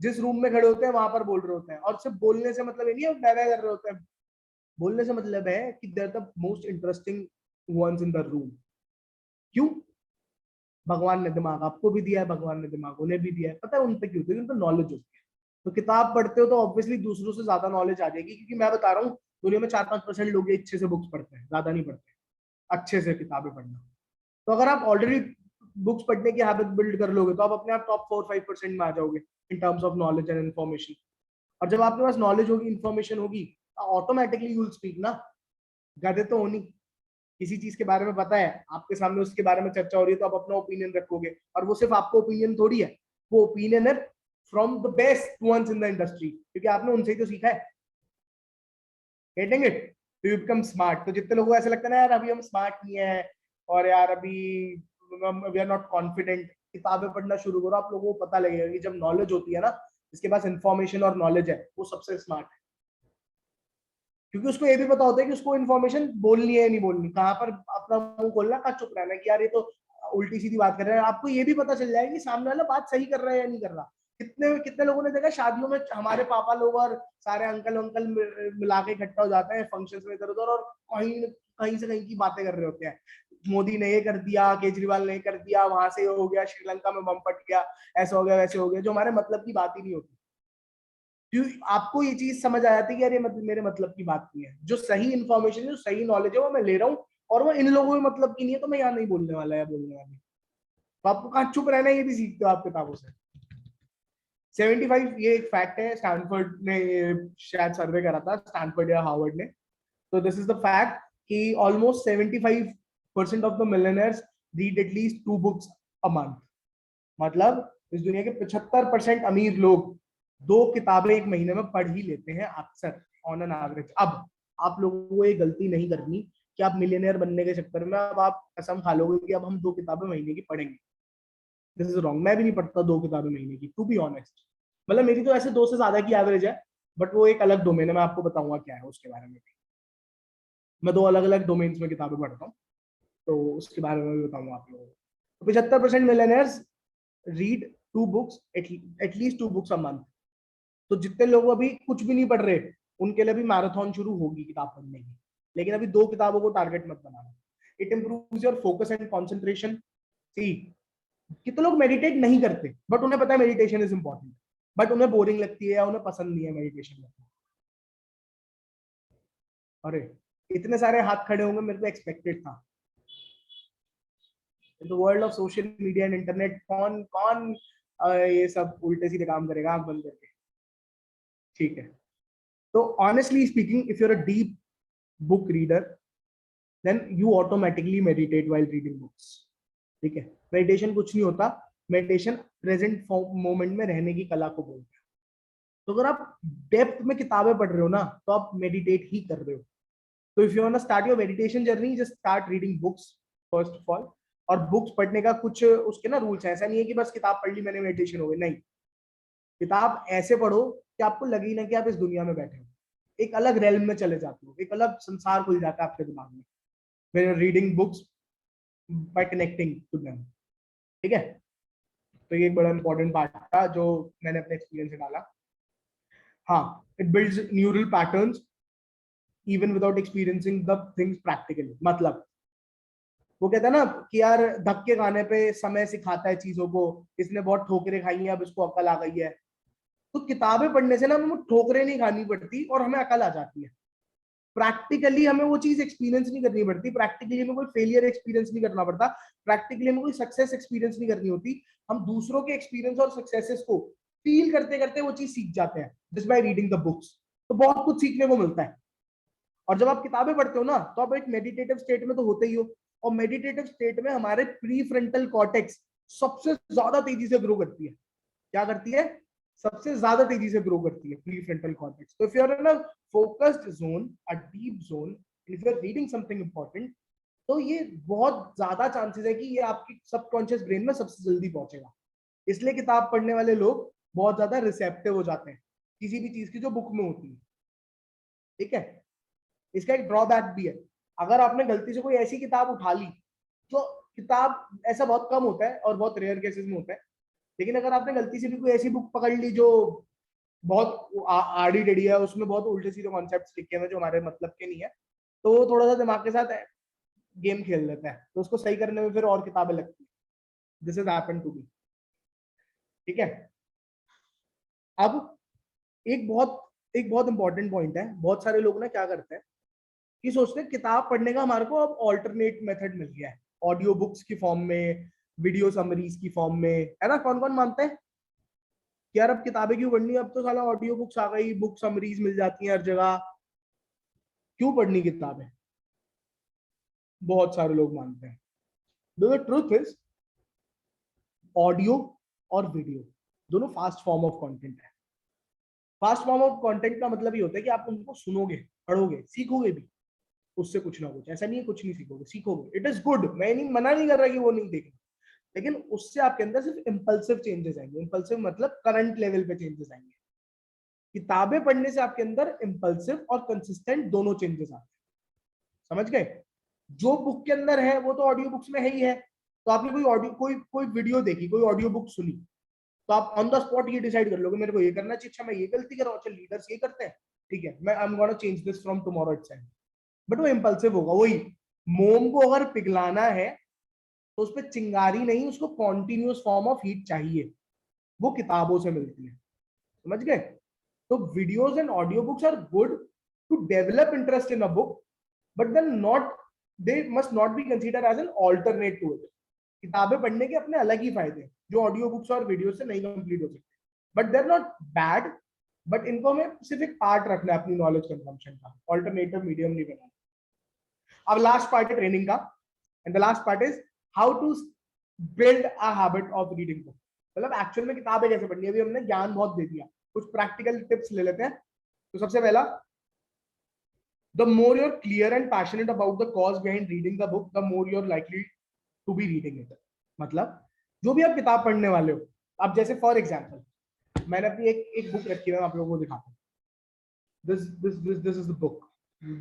जिस रूम में खड़े होते हैं वहां पर बोल रहे होते हैं, और सिर्फ बोलने से मतलब ये नहीं है डायरा कर रहे होते हैं, बोलने से मतलब है कि they're the most interesting ones in the room. क्यों? भगवान ने दिमाग आपको भी दिया है, भगवान ने दिमाग उन्हें भी दिया है। पता है उन पे क्यों? क्योंकि उनको नॉलेज होती है। तो किताब पढ़ते हो तो ऑब्वियसली दूसरों से ज्यादा नॉलेज आ जाएगी, क्योंकि मैं बता रहा हूँ दुनिया में 4-5% लोग अच्छे से बुक्स पढ़ते हैं, ज्यादा नहीं पढ़ते अच्छे से किताबें पढ़ना। तो अगर आप ऑलरेडी बुक्स पढ़ने की हैबिट बिल्ड कर लोगे तो आप अपने आप टॉप 4-5% में आ जाओगे in terms of knowledge and information. और जब आपके पास नॉलेज होगी, इन्फॉर्मेशन होगी, ऑटोमेटिकली यू विल स्पीक ना। गधे तो होनी, किसी चीज के बारे में पता है, आपके सामने उसके बारे में चर्चा हो रही है तो आप अपना ओपिनियन रखोगे, और वो सिर्फ आपका ओपिनियन थोड़ी है, वो ओपिनियन है from the best ones in the industry, क्योंकि आपने उनसे ही तो सीखा है। Getting it? तो यू बिकम स्मार्ट। तो जितने लोगों को ऐसा लगता है ना यार अभी हम स्मार्ट नहीं है, और यार अभी वी आर नॉट कॉन्फिडेंट, किताबें पढ़ना शुरू करो, आप लोगों को पता लगेगा कि जब नॉलेज होती है ना, जिसके पास इंफॉर्मेशन और नॉलेज है वो सबसे स्मार्ट है। क्योंकि उसको ये भी पता होता है कि उसको इन्फॉर्मेशन बोलनी है नहीं बोलनी, कहाँ पर अपना मुंह खोलना, कहाँ चुप रहना है, कि यार ये तो उल्टी सीधी बात कर रहे हैं। आपको ये भी पता चल जाएगा कि सामने वाला बात सही कर रहा है या नहीं कर रहा। कितने कितने लोगों ने देखा शादियों में हमारे पापा लोग और सारे अंकल अंकल मिला के इकट्ठा हो जाते हैं फंक्शन में इधर उधर, और कहीं कहीं से कहीं की बातें कर रहे होते हैं। मोदी ने ये कर दिया, केजरीवाल ने कर दिया, वहां से हो गया, श्रीलंका में बम फट गया, ऐसा हो गया वैसे हो गया, जो हमारे मतलब की बात ही नहीं होती। क्यों? आपको ये चीज समझ आ जाती है कि यार ये मतलब मेरे मतलब की बात नहीं है, जो सही इन्फॉर्मेशन है, जो सही नॉलेज है वो मैं ले रहा हूँ, और वो इन लोगों के मतलब की नहीं है, तो मैं यहाँ नहीं बोलने वाला या बोलने वाली। तो आपको कहाँ चुप रहना है ये भी सीखते हो आप किताबों से। 75, ये एक फैक्ट है, स्टैनफोर्ड ने शायद सर्वे करा था, स्टैनफोर्ड या हार्वर्ड ने। तो दिस इज द फैक्ट कि almost 75% of the millionaires read at least 2 books a month. मतलब इस दुनिया के 75% अमीर लोग 2 किताबें एक महीने में पढ़ ही लेते हैं अक्सर, ऑन एन एवरेज। अब आप लोगों को ये गलती नहीं करनी कि आप मिलियनेयर बनने के चक्कर में अब आप कसम खा लोगे कि अब हम 2 किताबें महीने की पढ़ेंगे। This is wrong. मैं भी नहीं पढ़ता 2 किताबें महीने की, टू बी ऑनेस्ट। मतलब मेरी तो ऐसे 2 से ज्यादा की एवरेज है, बट वो एक अलग डोमेन है, मैं आपको बताऊंगा क्या है उसके बारे में भी। मैं 2 अलग अलग डोमेन्स में किताबें पढ़ता हूँ, तो उसके बारे में भी बताऊंगा आप लोगों को। 75% millionaires read 2 books, at least 2 books a month. तो जितने लोग अभी कुछ भी नहीं पढ़ रहे, उनके लिए भी मैराथन शुरू होगी किताब पढ़ने की। लेकिन अभी 2 किताबों को टारगेट मत बनाना। It improves your focus and concentration. See, कितने लोग मेडिटेट नहीं करते बट उन्हें पता है मेडिटेशन इज इंपॉर्टेंट, बट उन्हें बोरिंग लगती है या उन्हें पसंद नहीं है मेडिटेशन करना। अरे इतने सारे हाथ खड़े होंगे, मेरे को एक्सपेक्टेड था। In the world of social media and internet कौन कौन ये सब उल्टे सीधे काम करेगा आंख बंद करके। ठीक है, तो honestly speaking, if you're a deep book reader then you automatically meditate while reading books. ठीक है, मेडिटेशन कुछ नहीं होता, मेडिटेशन प्रेजेंट मोमेंट में रहने की कला को बोलते हैं। तो अगर आप डेप्थ में किताबें पढ़ रहे हो ना, तो आप मेडिटेट ही कर रहे हो। तो if you want to start your meditation journey, just start reading books first of all. और बुक्स पढ़ने का कुछ उसके ना रूल्स है, ऐसा नहीं है कि बस किताब पढ़ ली मैंने मेडिटेशन हो गई, नहीं। किताब ऐसे पढ़ो कि आपको लगे ही ना कि आप इस दुनिया में बैठे हो, एक अलग रेलम में चले जाते हो, एक अलग संसार खुल जाता है आपके दिमाग में when you're reading books by connecting to them। ठीक है, तो ये एक बड़ा इंपॉर्टेंट पार्ट था जो मैंने अपने एक्सपीरियंस से डाला। हाँ, it builds neural patterns. Even without experiencing the things practically. मतलब वो कहता है ना कि यार धक्के खाने पे समय सिखाता है चीजों को, इसने बहुत ठोकरें खाई हैं अब इसको अकल आ गई है। तो किताबें पढ़ने से ना हमें ठोकरें नहीं खानी पड़ती और हमें अकल आ जाती है। प्रैक्टिकली हमें वो चीज एक्सपीरियंस नहीं करनी पड़ती, प्रैक्टिकली हमें कोई फेलियर एक्सपीरियंस नहीं करना पड़ता, प्रैक्टिकली हमें कोई सक्सेस एक्सपीरियंस नहीं करनी होती। हम दूसरों के एक्सपीरियंस और सक्सेसेस को फील करते करते वो चीज सीख जाते हैं just by reading the books. तो बहुत कुछ सीखने को मिलता है। और जब आप किताबें पढ़ते हो ना तो आप एक मेडिटेटिव स्टेट में तो होते ही हो, और मेडिटेटिव स्टेट में हमारे प्री फ्रंटल कॉर्टेक्स सबसे ज्यादा तेजी से ग्रो करती है। क्या करती है? सबसे ज्यादा तेजी से ग्रो करती है प्री फ्रंटल कॉर्टेक्स। तो if you are in a focused zone, a deep zone, if you are reading something important, तो ये बहुत ज्यादा चांसेस है कि ये आपकी सबकॉन्शियस ब्रेन में सबसे जल्दी पहुंचेगा। इसलिए किताब पढ़ने वाले लोग बहुत ज्यादा रिसेप्टिव हो जाते हैं किसी भी चीज की जो बुक में होती है। ठीक है? इसका एक ड्रॉबैक भी है। अगर आपने गलती से कोई ऐसी किताब उठा ली, तो किताब, ऐसा बहुत कम होता है और बहुत रेयर केसेस में होता है, लेकिन अगर आपने गलती से भी कोई ऐसी बुक पकड़ ली जो बहुत आड़ी टेढ़ी है, उसमें बहुत उल्टे सीधे कॉन्सेप्ट्स लिखे हुए जो हमारे मतलब के नहीं है, तो वो थोड़ा सा दिमाग के साथ गेम खेल लेता है, तो उसको सही करने में फिर और किताबें लगती है। This is happen to be. ठीक है? अब एक बहुत इंपॉर्टेंट पॉइंट है। बहुत सारे लोग ना क्या करते हैं कि सोचते हैं किताब पढ़ने का हमारे को अब ऑल्टरनेट मेथड मिल गया है, ऑडियो बुक्स की फॉर्म में, वीडियो समरीज की फॉर्म में, है ना? कौन कौन मानते हैं कि यार अब किताबें क्यों पढ़नी, अब तो साला ऑडियो बुक्स आ गई, बुक समरीज मिल जाती हैं हर जगह, क्यों पढ़नी किताबें? बहुत सारे लोग मानते हैं। द ट्रुथ इज, ऑडियो और वीडियो दोनों फास्ट फॉर्म ऑफ कंटेंट है। फास्ट फॉर्म ऑफ कंटेंट का मतलब ये होता है कि आप उनको सुनोगे, पढ़ोगे, सीखोगे भी उससे कुछ ना कुछ। ऐसा नहीं है कुछ नहीं सीखोगे, सीखोगे, इट इज गुड, मैं नहीं मना नहीं कर रहा कि वो नहीं देखना, लेकिन उससे आपके अंदर सिर्फ इंपल्सिव चेंजेस आएंगे। इंपल्सिव मतलब करंट लेवल पे चेंजेस आएंगे। किताबें पढ़ने से आपके अंदर इंपल्सिव और कंसिस्टेंट दोनों चेंजेस आते हैं। समझ गए? जो बुक के अंदर है वो तो ऑडियो बुक्स में है ही है। तो आपने कोई ऑडियो, कोई कोई वीडियो देखी, कोई ऑडियो बुक सुनी, तो आप ऑन द स्पॉट ये डिसाइड कर लोगे मेरे को ये करना चाहिए, अच्छा मैं ये गलती कर रहा हूँ, अच्छा लीडर्स ये करते हैं, ठीक है, मैं आई am gonna change this from tomorrow itself. But वो इंपल्सिव होगा। वही मोम को अगर पिघलाना है तो उस पर चिंगारी नहीं, उसको कॉन्टिन्यूस फॉर्म ऑफ हीट चाहिए, वो किताबों से मिलती है। समझ गए? तो videos and audio books are good to develop interest in a book, but then not, they must not be consider as an alternate to it. किताबें पढ़ने के अपने अलग ही फायदे हैं जो ऑडियो बुक्स और वीडियो से नहीं कंप्लीट हो सकते, but they're not bad, but इनको हमें सिर्फ एक पार्ट रखना है अपनी नॉलेज कंजम्पशन का, ऑल्टरनेटिव मीडियम नहीं बनाना। अब लास्ट पार्ट है ट्रेनिंग का, and the last part is how to build a habit of reading book. मतलब एक्चुअल में किताबें कैसे पढ़नी है। अभी हमने ज्ञान बहुत दे दिया, कुछ प्रैक्टिकल टिप्स ले लेते हैं। तो सबसे पहला, the more you're clear and passionate about the cause behind reading the book, the more you're likely to be reading it. मतलब जो भी आप किताब पढ़ने वाले हो, आप जैसे फॉर एग्जांपल मैंने अपनी एक बुक रखी है, मैं आप लोगों को दिखाता हूँ। This is the book.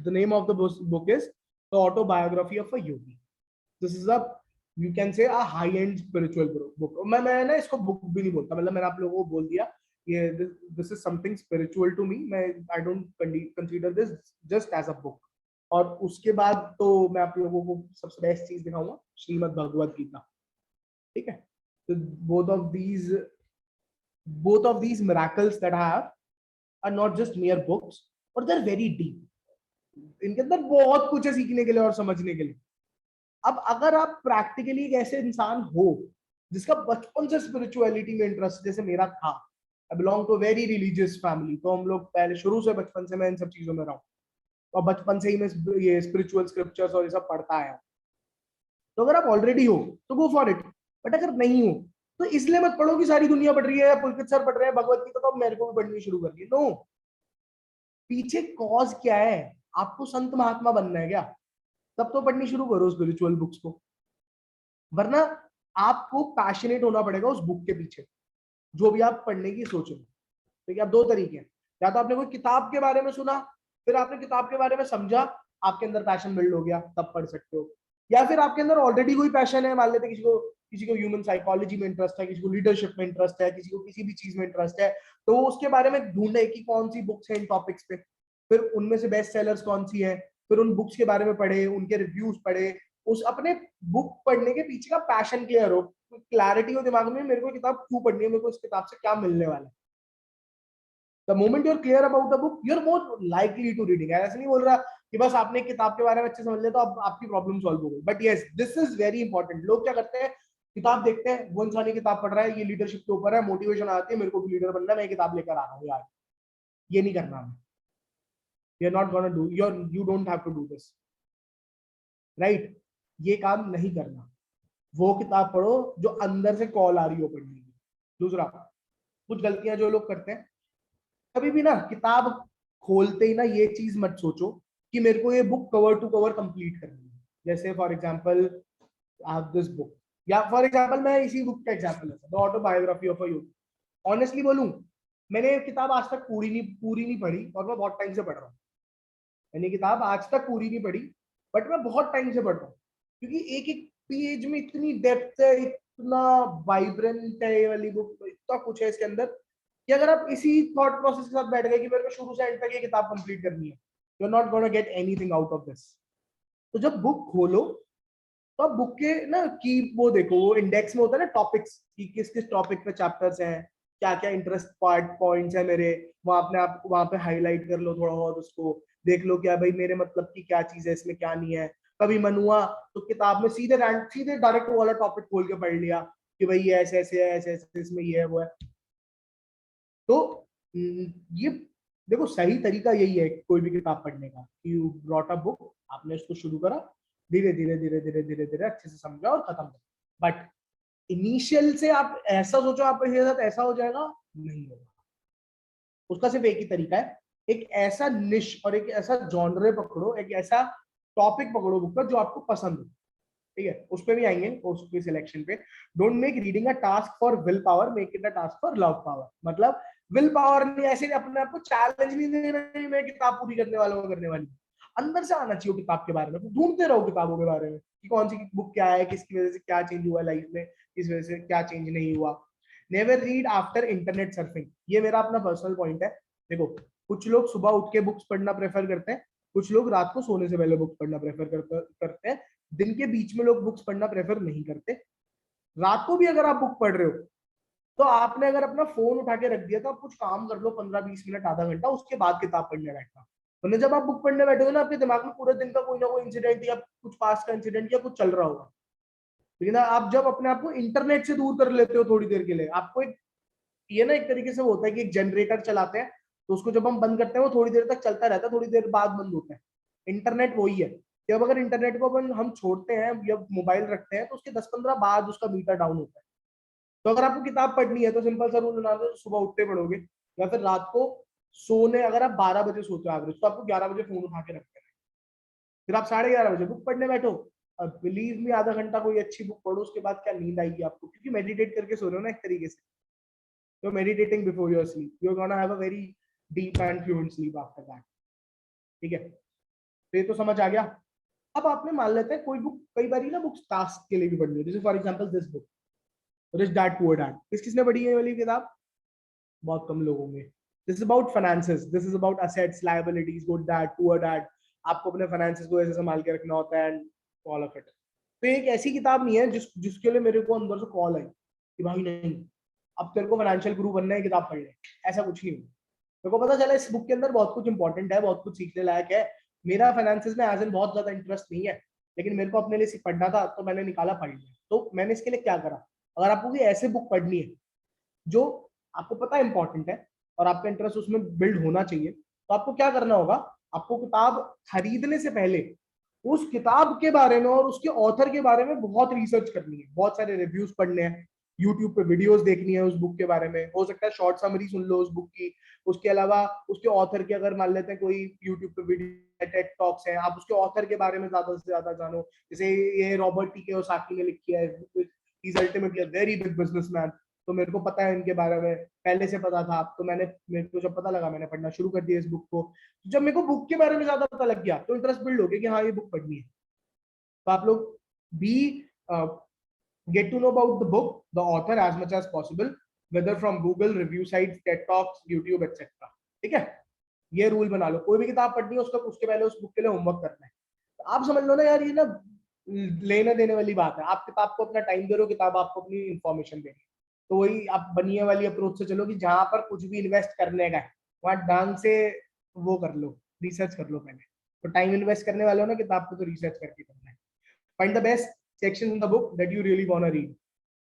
The name of the book is The Autobiography of a Yogi. This is a, you can say, a high end spiritual book. मैं ना इसको बुक भी नहीं बोलता, मतलब मैंने आप लोगों को बोल दिया ये this is something spiritual to me. मैं I don't consider this just as a book. और उसके बाद तो मैं आप लोगों को सबसे बेस्ट चीज दिखाऊंगा, श्रीमद् भगवद गीता। ठीक है? तो both of these miracles that I have are not just mere books, but they're very deep. इनके अंदर बहुत कुछ है सीखने के लिए और समझने के लिए। अब अगर आप प्रैक्टिकली एक ऐसे इंसान हो जिसका बचपन से स्पिरिचुअलिटी में इंटरेस्ट, जैसे मेरा था, I belong to very religious family, तो हम लोग पहले शुरू से बचपन से मैं इन सब चीजों में रहा हूँ, और बचपन से ही मैं ये स्पिरिचुअल स्क्रिप्चर्स और ये सब पढ़ता आया हूँ। तो अगर आप ऑलरेडी हो तो गो फॉर इट, बट अगर नहीं हो तो इसलिए मत पढ़ो कि सारी दुनिया पढ़ रही है, पुलकित सर पढ़ रहे हैं भगवत गीता, तो मेरे को भी पढ़नी शुरू कर दी। नो, पीछे कॉज क्या है? आपको संत महात्मा बनना है क्या? तब तो पढ़नी शुरू करो स्पिरिचुअल बुक्स को, वरना आपको पैशनेट होना पड़ेगा उस बुक के पीछे जो भी आप पढ़ने की सोचो। ठीक है? अब दो तरीके हैं, या तो आपने कोई किताब के बारे में सुना, फिर आपने किताब के बारे में समझा, आपके अंदर पैशन बिल्ड हो गया, तब पढ़ सकते हो। या फिर आपके अंदर ऑलरेडी कोई पैशन है, मान लेते किसी को ह्यूमन साइकोलॉजी में इंटरेस्ट है, किसी को लीडरशिप में इंटरेस्ट है, किसी को किसी भी चीज में इंटरेस्ट है, तो उसके बारे में ढूंढे कि कौन सी बुक्स है इन टॉपिक्स पे, फिर उनमें से बेस्ट सेलर्स कौन सी है, फिर उन बुक्स के बारे में पढ़े, उनके रिव्यूज पढ़े, उस अपने बुक पढ़ने के पीछे का पैशन क्लियर हो, क्लैरिटी हो दिमाग में, मेरे को किताब क्यों पढ़नी है, मेरे को इस किताब से क्या मिलने वाला है। The moment you are clear about the book, you are more likely to reading. ऐसा नहीं बोल रहा कि बस आपने किताब के बारे में अच्छे समझ लिया तो अब आपकी प्रॉब्लम सॉल्व हो गई, but yes this is very important. लोग क्या करते हैं, किताब देखते हैं, वो इंसान ये किताब पढ़ रहा है, ये लीडरशिप के ऊपर है, मोटिवेशन आती है, मेरे को भी लीडर बनना है, मैं किताब लेकर आ रहा हूँ यार। ये नहीं करना हमें, you are not gonna do, you don't have to do this, right. ये काम नहीं करना। वो किताब पढ़ो जो अंदर से कॉल आ रही हो पढ़ने की। दूसरा, कुछ गलतियां जो लोग करते हैं, कभी भी ना किताब खोलते ही ना ये चीज मत सोचो कि मेरे को ये book cover to cover complete करनी है। जैसे फॉर एग्जांपल दिस बुक, या फॉर एग्जांपल मैं इसी बुक का एग्जांपल लेता हूँ, the autobiography of a youth. Honestly बोलूं, मैंने ये किताब आज तक पूरी नहीं पढ़ी, और मैं बहुत टाइम से पढ़ रहा हूँ। मैंने किताब आज तक पूरी नहीं पढ़ी, बट मैं बहुत टाइम से पढ़ रहा हूँ, क्योंकि एक एक पेज में इतनी डेप्थ है, इतना वाइब्रेंट है ये वाली बुक, इतना कुछ है इसके अंदर कि अगर आप इसी थॉट प्रोसेस के साथ बैठ गए कि मेरे को शुरू से एंड तक ये किताब कंप्लीट करनी है, you are not gonna get anything out of this. तो जब बुक खोलो तो आप बुक के ना की वो देखो, वो इंडेक्स में होता है ना टॉपिक्स, कि किस किस टॉपिक पे चैप्टर्स हैं, क्या क्या इंटरेस्ट पॉइंट्स है मेरे, वहां अपने आप वहां पे हाईलाइट कर लो थोड़ा बहुत, उसको देख लो क्या भाई मेरे मतलब की क्या चीज है इसमें, क्या नहीं है। कभी मन हुआ तो किताब में सीधे डायरेक्ट वाला टॉपिक खोल के पढ़ लिया कि भाई ये ऐसे ऐसे है, ऐसे ऐसे इसमें ये है वो है। तो ये देखो सही तरीका यही है कोई भी किताब पढ़ने का, कि यू ब्रॉट अ बुक, आपने इसको शुरू करा, धीरे धीरे धीरे धीरे धीरे धीरे अच्छे से समझा और खत्म कर। बट इनिशियल से आप ऐसा सोचो आपके साथ ऐसा हो जाएगा, नहीं होगा। उसका सिर्फ एक ही तरीका है, एक ऐसा निश और एक ऐसा जॉनरे पकड़ो, एक ऐसा टॉपिक पकड़ो बुक का जो आपको पसंद हो। ठीक है, उस पर भी आएंगे, उसके सिलेक्शन पे। Don't make reading a task for will power, make it a task for love power. मतलब विल पावर नहीं, ऐसे अपने आप को चैलेंज नहीं देना कि मैं किताब पूरी करने वाला हूँ, करने वाली। अंदर से आना चाहिए किताब के बारे में, तो ढूंढते रहो किताबों के बारे में कि कौन सी बुक क्या है, किसकी वजह से क्या चेंज हुआ लाइफ में, किस वजह से क्या चेंज नहीं हुआ। Never read after internet surfing, ये मेरा अपना पर्सनल पॉइंट है। देखो, कुछ लोग सुबह उठ के बुक्स पढ़ना प्रेफर करते हैं, कुछ लोग रात को सोने से पहले बुक्स पढ़ना प्रेफर करते हैं। दिन के बीच में लोग बुक्स पढ़ना प्रेफर नहीं करते। रात को भी अगर आप बुक पढ़ रहे हो, तो आपने अगर अपना फोन उठा के रख दिया तो आप कुछ काम कर लो 15-20 मिनट, आधा घंटा, उसके बाद किताब पढ़ने बैठना। वरना जब आप बुक पढ़ने बैठोगे ना, आपके दिमाग में पूरे दिन का कोई ना कोई इंसिडेंट या कुछ पास का इंसिडेंट या कुछ चल रहा होगा। लेकिन आप जब अपने आप को इंटरनेट से दूर कर लेते हो थोड़ी देर के लिए, आपको एक ये ना एक तरीके से वो होता है कि एक जनरेटर चलाते हैं, तो उसको जब हम बंद करते हैं वो थोड़ी देर तक चलता रहता है, थोड़ी देर बाद बंद होता है। इंटरनेट वही है कि अब अगर इंटरनेट को अपन हम छोड़ते हैं या मोबाइल रखते हैं, तो उसके 10-15 बाद उसका मीटर डाउन होता है। तो अगर आपको किताब पढ़नी है तो सिंपल सा रूल बना दो, सुबह उठते पढ़ोगे, या फिर रात को सोने, अगर आप 12 बजे सोते हो एवरेज, तो आपको 11 बजे फोन उठा के रखते हैं, फिर आप 11:30 बजे बुक पढ़ने बैठो। अब बिलीव मी, आधा घंटा कोई अच्छी बुक पढ़ो, उसके बाद क्या नींद आएगी आपको, क्योंकि मेडिटेट करके सो रहे हो ना एक तरीके से। You're meditating before your sleep. You're gonna have a very deep and fluent sleep after that. ठीक है, तो ये तो समझ आ गया। अब आपने मान लेते हैं कोई बुक, कई बार ना बुक्स टास्क के लिए भी पढ़नी है, जैसे for example this book, rich dad poor dad, किसने पढ़ी है ये वाली किताब? बहुत कम लोग होंगे। This is about finances, this is about assets, liabilities, good dad, poor dad. आपको अपने फाइनेंसेस को ऐसे संभाल के रखना होता है, एंड ऑल ऑफ इट। तो एक ऐसी किताब नहीं है जिसके लिए मेरे को अंदर से कॉल आई कि भाई नहीं, अब तेरे को फाइनेंशियल गुरु बनना है, किताब पढ़ ले। ऐसा कुछ नहीं। मेरे को पता चला इस बुक के अंदर बहुत कुछ इंपॉर्टेंट है, बहुत कुछ सीखने लायक है। मेरा फाइनेंसेस में एज इन बहुत ज्यादा इंटरेस्ट नहीं है, लेकिन मेरे को अपने लिए पढ़ना था, तो मैंने निकाला, पढ़ लिया। तो मैंने इसके लिए क्या करा, अगर आपको कोई ऐसे बुक पढ़नी है जो आपको पता है इंपॉर्टेंट है और आपका इंटरेस्ट उसमें बिल्ड होना चाहिए, तो आपको क्या करना होगा, आपको किताब खरीदने से पहले उस किताब के बारे में और उसके ऑथर के बारे में बहुत रिसर्च करनी है, बहुत सारे रिव्यूज पढ़ने हैं, यूट्यूब पे वीडियोस देखनी है उस बुक के बारे में, हो सकता है शॉर्ट समरी सुन लो उस बुक की। उसके अलावा उसके ऑथर के, अगर मान लेते हैं कोई यूट्यूब पे वीडियो टेड टॉक्स है, आप उसके ऑथर के बारे में ज्यादा से ज्यादा जानो। जैसे ये रॉबर्ट टी कियोसाकी ने लिखी है, he is ultimately a very big businessman, तो मेरे को पता है इनके बारे में, पहले से पता था। तो मेरे को जब पता लगा, मैंने पढ़ना शुरू कर दिया इस बुक को। जब मेरे को बुक के बारे में ज्यादा पता लग गया, तो इंटरेस्ट बिल्ड हो गया कि हाँ ये बुक पढ़नी है। तो आप लोग भी get to know about the book, the author as much as possible, whether from Google, review sites, TED Talks, YouTube, etc. ठीक है? ये रूल बना लो, कोई भी किताब पढ़नी है उसका उसके पहले उस बुक के लिए होमवर्क करना है। तो आप समझ लो ना यार, ये ना लेने देने वाली बात है। आप किताब को अपना टाइम दे रहे हो, किताब आपको अपनी इंफॉर्मेशन दे रही है। तो वही आप बनिए वाली अप्रोच से चलो कि जहां पर कुछ भी इन्वेस्ट करने का है वहां ढंग से वो कर लो, रिसर्च कर लो पहले। तो टाइम इन्वेस्ट करने वाले हो ना किताब को, तो रिसर्च करके करना है। Find the best section in the book that you really want to read.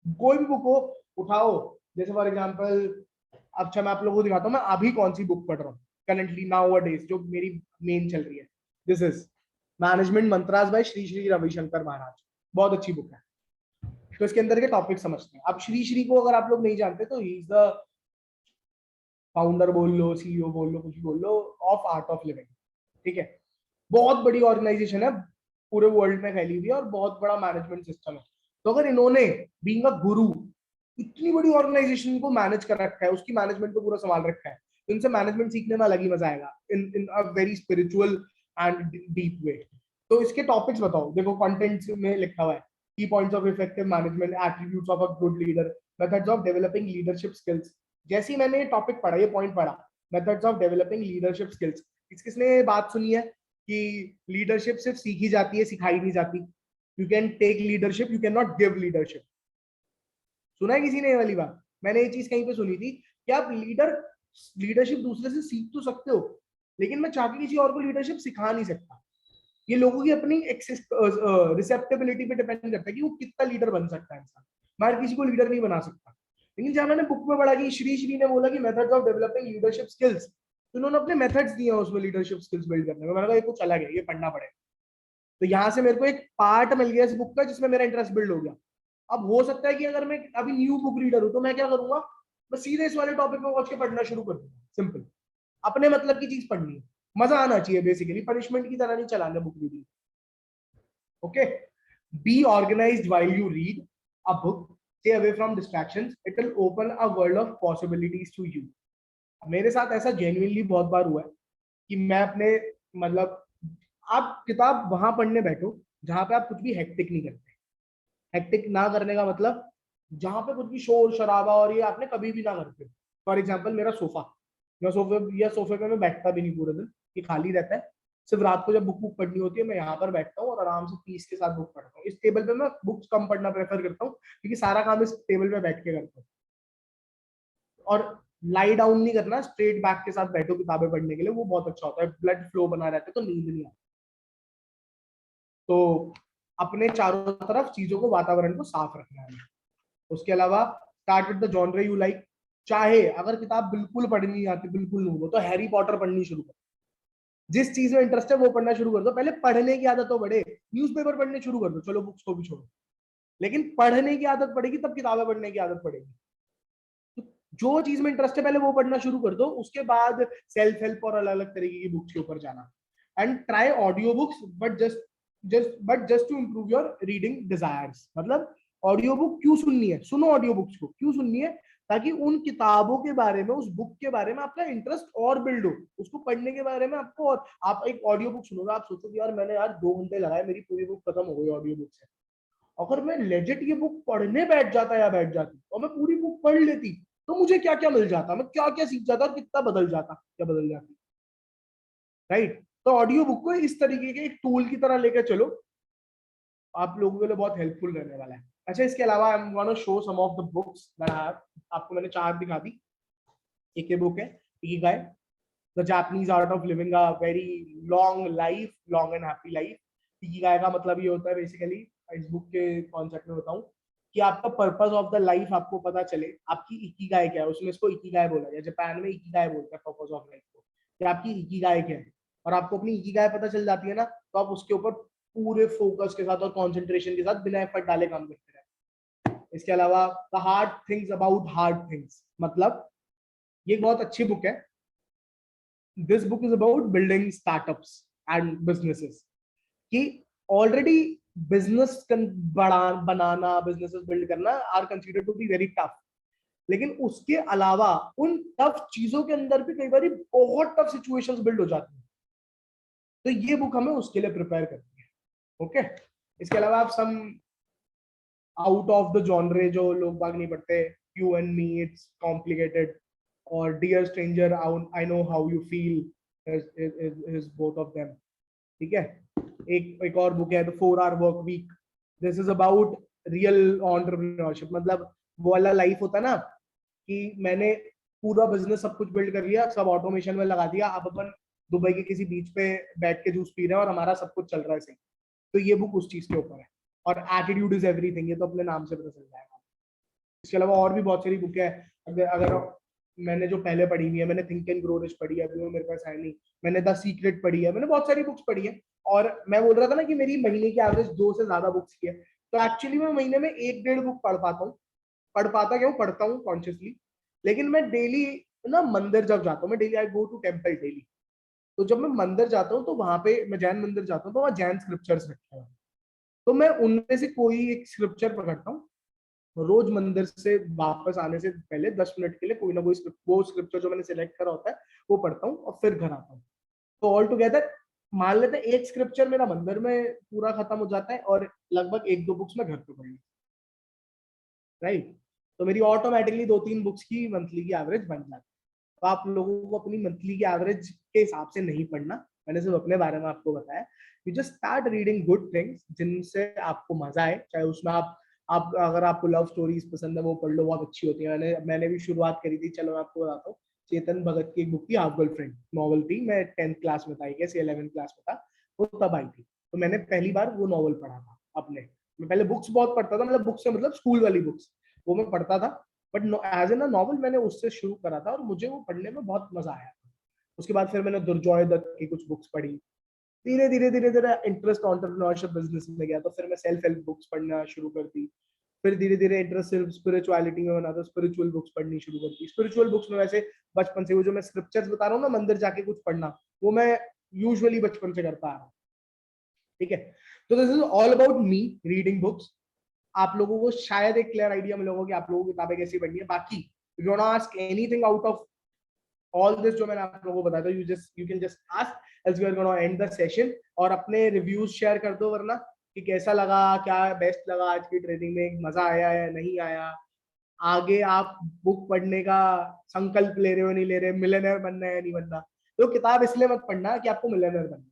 कोई भी बुक हो उठाओ, जैसे फॉर एग्जांपल, अच्छा मैं आप लोगों को दिखाता हूँ मैं अभी कौन सी बुक पढ़ रहा हूँ करंटली नाउ अ डेज, जो मेरी मेन चल रही है। This is management mantras by Shri Shri Ravishankar Maharaj. बहुत अच्छी बुक है। तो इसके अंदर के टॉपिक समझते हैं। अब श्री श्री को अगर आप लोग नहीं जानते तो ही इज द फाउंडर बोल लो, सीईओ बोल लो, कुछ भी बोल लो, ऑफ आर्ट ऑफ लिविंग। ठीक है, बहुत बड़ी ऑर्गेनाइजेशन है, पूरे वर्ल्ड में फैली हुई है और बहुत बड़ा मैनेजमेंट सिस्टम है। तो अगर इन्होंने बीइंग अ गुरु इतनी बड़ी ऑर्गेनाइजेशन को मैनेज कर रखा है, उसकी मैनेजमेंट को पूरा संभाल रखा है, तो इनसे मैनेजमेंट सीखने में अलग ही मजा आएगा in a very spiritual and deep way. तो इसके टॉपिक्स बताओ, देखो कंटेंट में लिखा हुआ है, की points of effective management, attributes of a good leader, methods of developing leadership skills. जैसे ही मैंने ये टॉपिक पढ़ा, ये पॉइंट पढ़ा, methods of developing leadership skills, किसने बात सुनी है कि लीडरशिप सिर्फ सीखी जाती है, सिखाई नहीं जाती। You can take leadership, you can not give leadership. सुना है किसी ने ये वाली बात? मैंने ये चीज कहीं पे सुनी थी कि आप लीडरशिप दूसरे से सीख तो सकते हो, लेकिन मैं चाहती किसी और को लीडरशिप सिखा नहीं सकता। ये लोगों की अपनी रिसेप्टेबिलिटी पे डिपेंड करता है कि वो कितना लीडर बन सकता है इंसान। मैं हर किसी को लीडर नहीं बना सकता। लेकिन जहां मैंने बुक में पढ़ा कि श्री श्री ने बोला कि methods of developing leadership skills, तो उन्होंने अपने मेथड्स दिए हैं उसमें लीडरशिप स्किल्स बिल्ड करने में। मैंने कहा ये कुछ अलग है, ये पढ़ना पड़ेगा। तो यहाँ से मेरे को एक पार्ट मिल गया इस बुक का जिसमें मेरा इंटरेस्ट बिल्ड हो गया। अब हो सकता है कि अगर मैं अभी न्यू बुक रीडर हूं तो मैं क्या करूंगा, मैं सीधे इस वाले टॉपिक में पहुंच के पढ़ना शुरू कर दूंगा। सिंपल, अपने मतलब की चीज पढ़नी है, मजा आना चाहिए बेसिकली, पनिशमेंट की तरह नहीं चलाना book reading. Okay, be organized while you read a book, stay away from distractions, it will open a world of possibilities to you। मेरे साथ ऐसा जेन्युइनली बहुत बार हुआ है कि मैं अपने मतलब, आप किताब वहां पढ़ने बैठो जहां पे आप कुछ भी हेक्टिक नहीं करते। हेक्टिक ना करने का मतलब जहां पे कुछ भी शोर शराबा और ये आपने कभी भी ना करते। फॉर एग्जाम्पल मेरा सोफा, मैं सोफे पे मैं बैठता भी नहीं पूरे दिन, ये खाली रहता है। सिर्फ रात को जब बुक पढ़नी होती है मैं यहाँ पर बैठता हूँ और आराम से पीस के साथ बुक पढ़ता हूँ। इस टेबल पे मैं बुक्स कम पढ़ना प्रेफर करता हूँ क्योंकि सारा काम इस टेबल पे बैठ के करता हूँ। और लाई डाउन नहीं करना, स्ट्रेट बैक के साथ बैठो किताबें पढ़ने के लिए, वो बहुत अच्छा होता है, ब्लड फ्लो बना रहता है तो नींद नहीं आती। तो अपने चारों तरफ चीजों को, वातावरण को साफ रखना है। उसके अलावा start with the genre you like. चाहे अगर किताब बिल्कुल पढ़नी नहीं आती, बिल्कुल नहीं हो, तो हैरी पॉटर पढ़नी शुरू करो। जिस चीज में इंटरेस्ट है वो पढ़ना शुरू कर दो। पहले पढ़ने की आदत तो बढ़े, न्यूज़पेपर पढ़ने शुरू कर दो, चलो बुक्स को भी छोड़ो, लेकिन पढ़ने की आदत पड़ेगी तब किताबें पढ़ने की आदत पड़ेगी। तो जो चीज में इंटरेस्ट है पहले वो पढ़ना शुरू कर दो, उसके बाद सेल्फ हेल्प और अलग अलग तरीके की बुक्स के ऊपर जाना। And try audio books, but just to improve your reading desires. मतलब ऑडियो बुक क्यों सुननी है, सुनो ऑडियो बुक्स को क्यों सुननी है, ताकि उन किताबों के बारे में, उस बुक के बारे में आपका इंटरेस्ट और बिल्ड हो, उसको पढ़ने के बारे में आपको। और आप एक ऑडियो बुक सुनोगे, आप सोचोगे यार मैंने यार 2 घंटे लगाए, मेरी पूरी बुक खत्म हो गई ऑडियो बुक से। अगर मैं लेजिट ये बुक पढ़ने बैठ जाता या बैठ जाती और मैं पूरी बुक पढ़ लेती, तो मुझे क्या क्या मिल जाता, मैं क्या क्या सीख जाता और कितना बदल जाता, क्या बदल जाती। राइट, तो ऑडियो बुक को इस तरीके के एक टूल की तरह लेकर चलो, आप लोगों के लिए बहुत हेल्पफुल रहने वाला है। अच्छा, इसके अलावा I am gonna show some of the books that I have. आपको मैंने 4 दिखा दी। एक ये बुक है Ikigai, the Japanese art of living a very long life, long and happy life. Ikigai का मतलब ये होता है बेसिकली, इस बुक के कॉन्सेप्ट में बताऊं, कि आपका पर्पस ऑफ द लाइफ आपको पता चले, आपकी इकिगाई क्या है। उसमें इसको इकिगाई बोला गया, जापान में इकिगाई बोलते हैं पर्पस ऑफ लाइफ को, कि आपकी इकिगाई क्या है। और आपको अपनी इकिगाई पता चल जाती है ना, तो आप उसके ऊपर पूरे फोकस के साथ और कंसंट्रेशन के साथ बिना एफर्ट डाले काम करते हैं। इसके अलावा the hard things about hard things, मतलब ये बहुत अच्छी बुक है। This book is about building startups and businesses, कि ऑलरेडी बिजनेस बड़ा बनाना, बिजनेसेस बिल्ड करना are consider to be very tough, लेकिन उसके अलावा उन टफ चीजों के अंदर भी कई बार बहुत टफ सिचुएशंस बिल्ड हो जाती हैं। तो ये बुक हमें उसके लिए प्रिपेयर करती है। ओके, इसके अलावा आप some out of the genre जो लोग बाग नहीं पढ़ते, you and me it's complicated, और dear stranger I know how you feel, his both of them. ठीक है, एक और बुक है the 4 Hour Work Week. This is about real entrepreneurship. मतलब वो वाला लाइफ होता है ना कि मैंने पूरा बिजनेस सब कुछ बिल्ड कर लिया, सब ऑटोमेशन में लगा दिया, अब अपन दुबई के किसी बीच पे बैठ के जूस पी रहे हैं और हमारा सब कुछ चल रहा है सही. तो ये बुक उस चीज के ऊपर है. और एटीट्यूड इज एवरीथिंग, ये तो अपने नाम से पता चल जाएगा. इसके अलावा और भी बहुत सारी बुक है. अगर मैंने जो पहले पढ़ी हुई है, मैंने थिंक एंड ग्रो रिच पढ़ी है, अभी वो मेरे पास है नहीं. मैंने द सीक्रेट पढ़ी है, मैंने बहुत सारी बुक्स पढ़ी है. और मैं बोल रहा था ना कि मेरी महीने की एवरेज 2 से ज्यादा बुक्स की है. तो एक्चुअली मैं महीने में 1-1.5 बुक पढ़ पाता हूँ. पढ़ पाता क्यों, पढ़ता हूँ कॉन्शियसली. लेकिन मैं डेली ना मंदिर जब जाता हूँ, मैं daily I go to temple daily. तो जब मैं मंदिर जाता हूँ तो वहां पे, मैं जैन मंदिर जाता हूँ तो वहाँ जैन स्क्रिप्चर्स रखे हैं. तो मैं उनमें से कोई एक स्क्रिप्चर पकड़ता हूँ. रोज मंदिर से वापस आने से पहले 10 मिनट के लिए कोई ना कोई वो स्क्रिप्चर जो मैंने सिलेक्ट करा होता है वो पढ़ता हूँ और फिर घर आता हूँ. तो ऑल टुगेदर मान लेते हैं एक स्क्रिप्चर मेरा मंदिर में पूरा खत्म हो जाता है और लगभग 1-2 बुक्स में घर पे पढ़ ली. राइट. तो मेरी ऑटोमेटिकली 2-3 बुक्स की मंथली की एवरेज बन जाती है. तो आप लोगों को अपनी मंथली की एवरेज के हिसाब से नहीं पढ़ना. मैंने सिर्फ अपने बारे में आपको बताया. You just start reading good things जिनसे आपको मजा आए. चाहे उसमें आप अगर आपको लव स्टोरीज पसंद है वो पढ़ लो, बहुत अच्छी होती है. मैंने भी शुरुआत करी थी. चलो मैं आपको बताता हूँ. चेतन भगत की एक बुक थी हाफ गर्लफ्रेंड, नॉवल थी. मैं 10th क्लास में था, आई गेस 11th क्लास में था, वो तब आई थी. तो मैंने पहली बार वो नॉवल पढ़ा था अपने. मैं पहले बुक्स बहुत पढ़ता था, मतलब बुक्स से मतलब स्कूल वाली बुक्स वो मैं पढ़ता था. But as an a novel मैंने उससे शुरू करा था और मुझे वो पढ़ने में बहुत मजा आया. उसके बाद फिर मैंने दुर्जॉय दत्त की कुछ बुक्स पढ़ी. धीरे धीरे धीरे धीरे इंटरेस्ट एंटरप्रेन्योरशिप बिजनेस में गया तो फिर मैं सेल्फ हेल्प बुक्स पढ़ना शुरू कर दी. फिर धीरे धीरे इंटरेस्ट सिर्फ स्पिरिचुअलिटी में बना, तो स्पिरिचुअल बुक्स पढ़नी शुरू कर दी. स्पिरिचुअल बुक्स में वैसे बचपन से वो जो मैं स्क्रिप्चर्स बता रहा हूँ ना, मंदिर जाके कुछ पढ़ना, वो मैं यूजुअली बचपन से करता आ रहा हूँ. ठीक है. तो this is all about me reading books. आप लोगों को शायद एक क्लियर आइडिया मिलेगा कि आप लोगों को किताबें कैसी पढ़नी है. बाकी if you want to ask anything out of all this जो मैंने आप लोगों को बताया, you can just ask, else we are gonna end the session. और अपने रिव्यूज शेयर कर दो वरना, कि कैसा लगा, क्या बेस्ट लगा आज की ट्रेनिंग में, मजा आया या नहीं आया. आगे आप बुक पढ़ने का संकल्प ले रहे हो नहीं ले रहे, मिलियनेयर बनना है या नहीं बनना. तो किताब इसलिए मत पढ़ना कि आपको मिलियनेयर बनना है.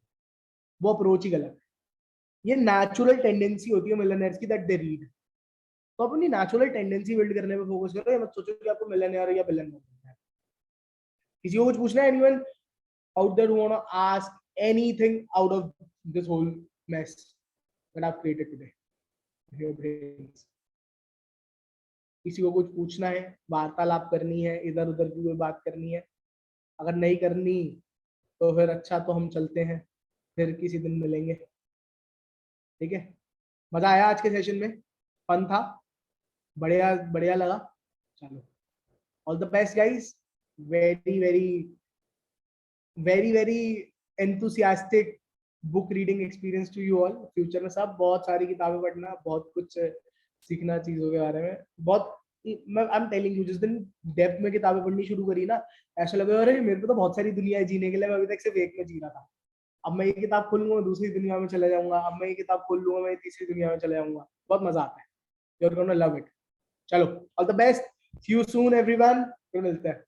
वो अप्रोच ही गलत है. ये नेचुरल टेंडेंसी होती है मिलियनेयर्स की, दैट दे रीड. तो अपनी नेचुरल टेंडेंसी बिल्ड करने पे फोकस करो. ये मत सोचो कि आपको मिलियनेयर या बिलियनेयर बनना है. किसी को कुछ पूछना है? Anyone out there who want to ask anything out of this whole mess that I've created today? Your brains. किसी को कुछ पूछना है, वार्तालाप करनी है, इधर उधर की कोई बात करनी है? अगर नहीं करनी तो फिर अच्छा, तो हम चलते हैं, फिर किसी दिन मिलेंगे. ठीक है. मजा आया आज के सेशन में? फन था? बढ़िया बढ़िया लगा. चलो, all the best guys. Very very very very enthusiastic book reading experience to you all. Future में सब बहुत सारी किताबें पढ़ना, बहुत कुछ सीखना चीजों के बारे में. बहुत, मैं आई एम टेलिंग यू, जिस दिन डेप्थ में किताबें पढ़नी शुरू करी ना, ऐसा लगा अरे मेरे को तो बहुत सारी दुनिया है जीने के लिए, मैं अभी तक सिर्फ एक में जी रहा था. अब मैं ये किताब खोल लूंगा, मैं दूसरी दुनिया में चला जाऊंगा. अब मैं ये किताब खोल लूंगा, मैं तीसरी दुनिया में चला जाऊंगा. बहुत मजा आता है. You are gonna love it. चलो, all the best. See you soon everyone. फिर मिलते हैं.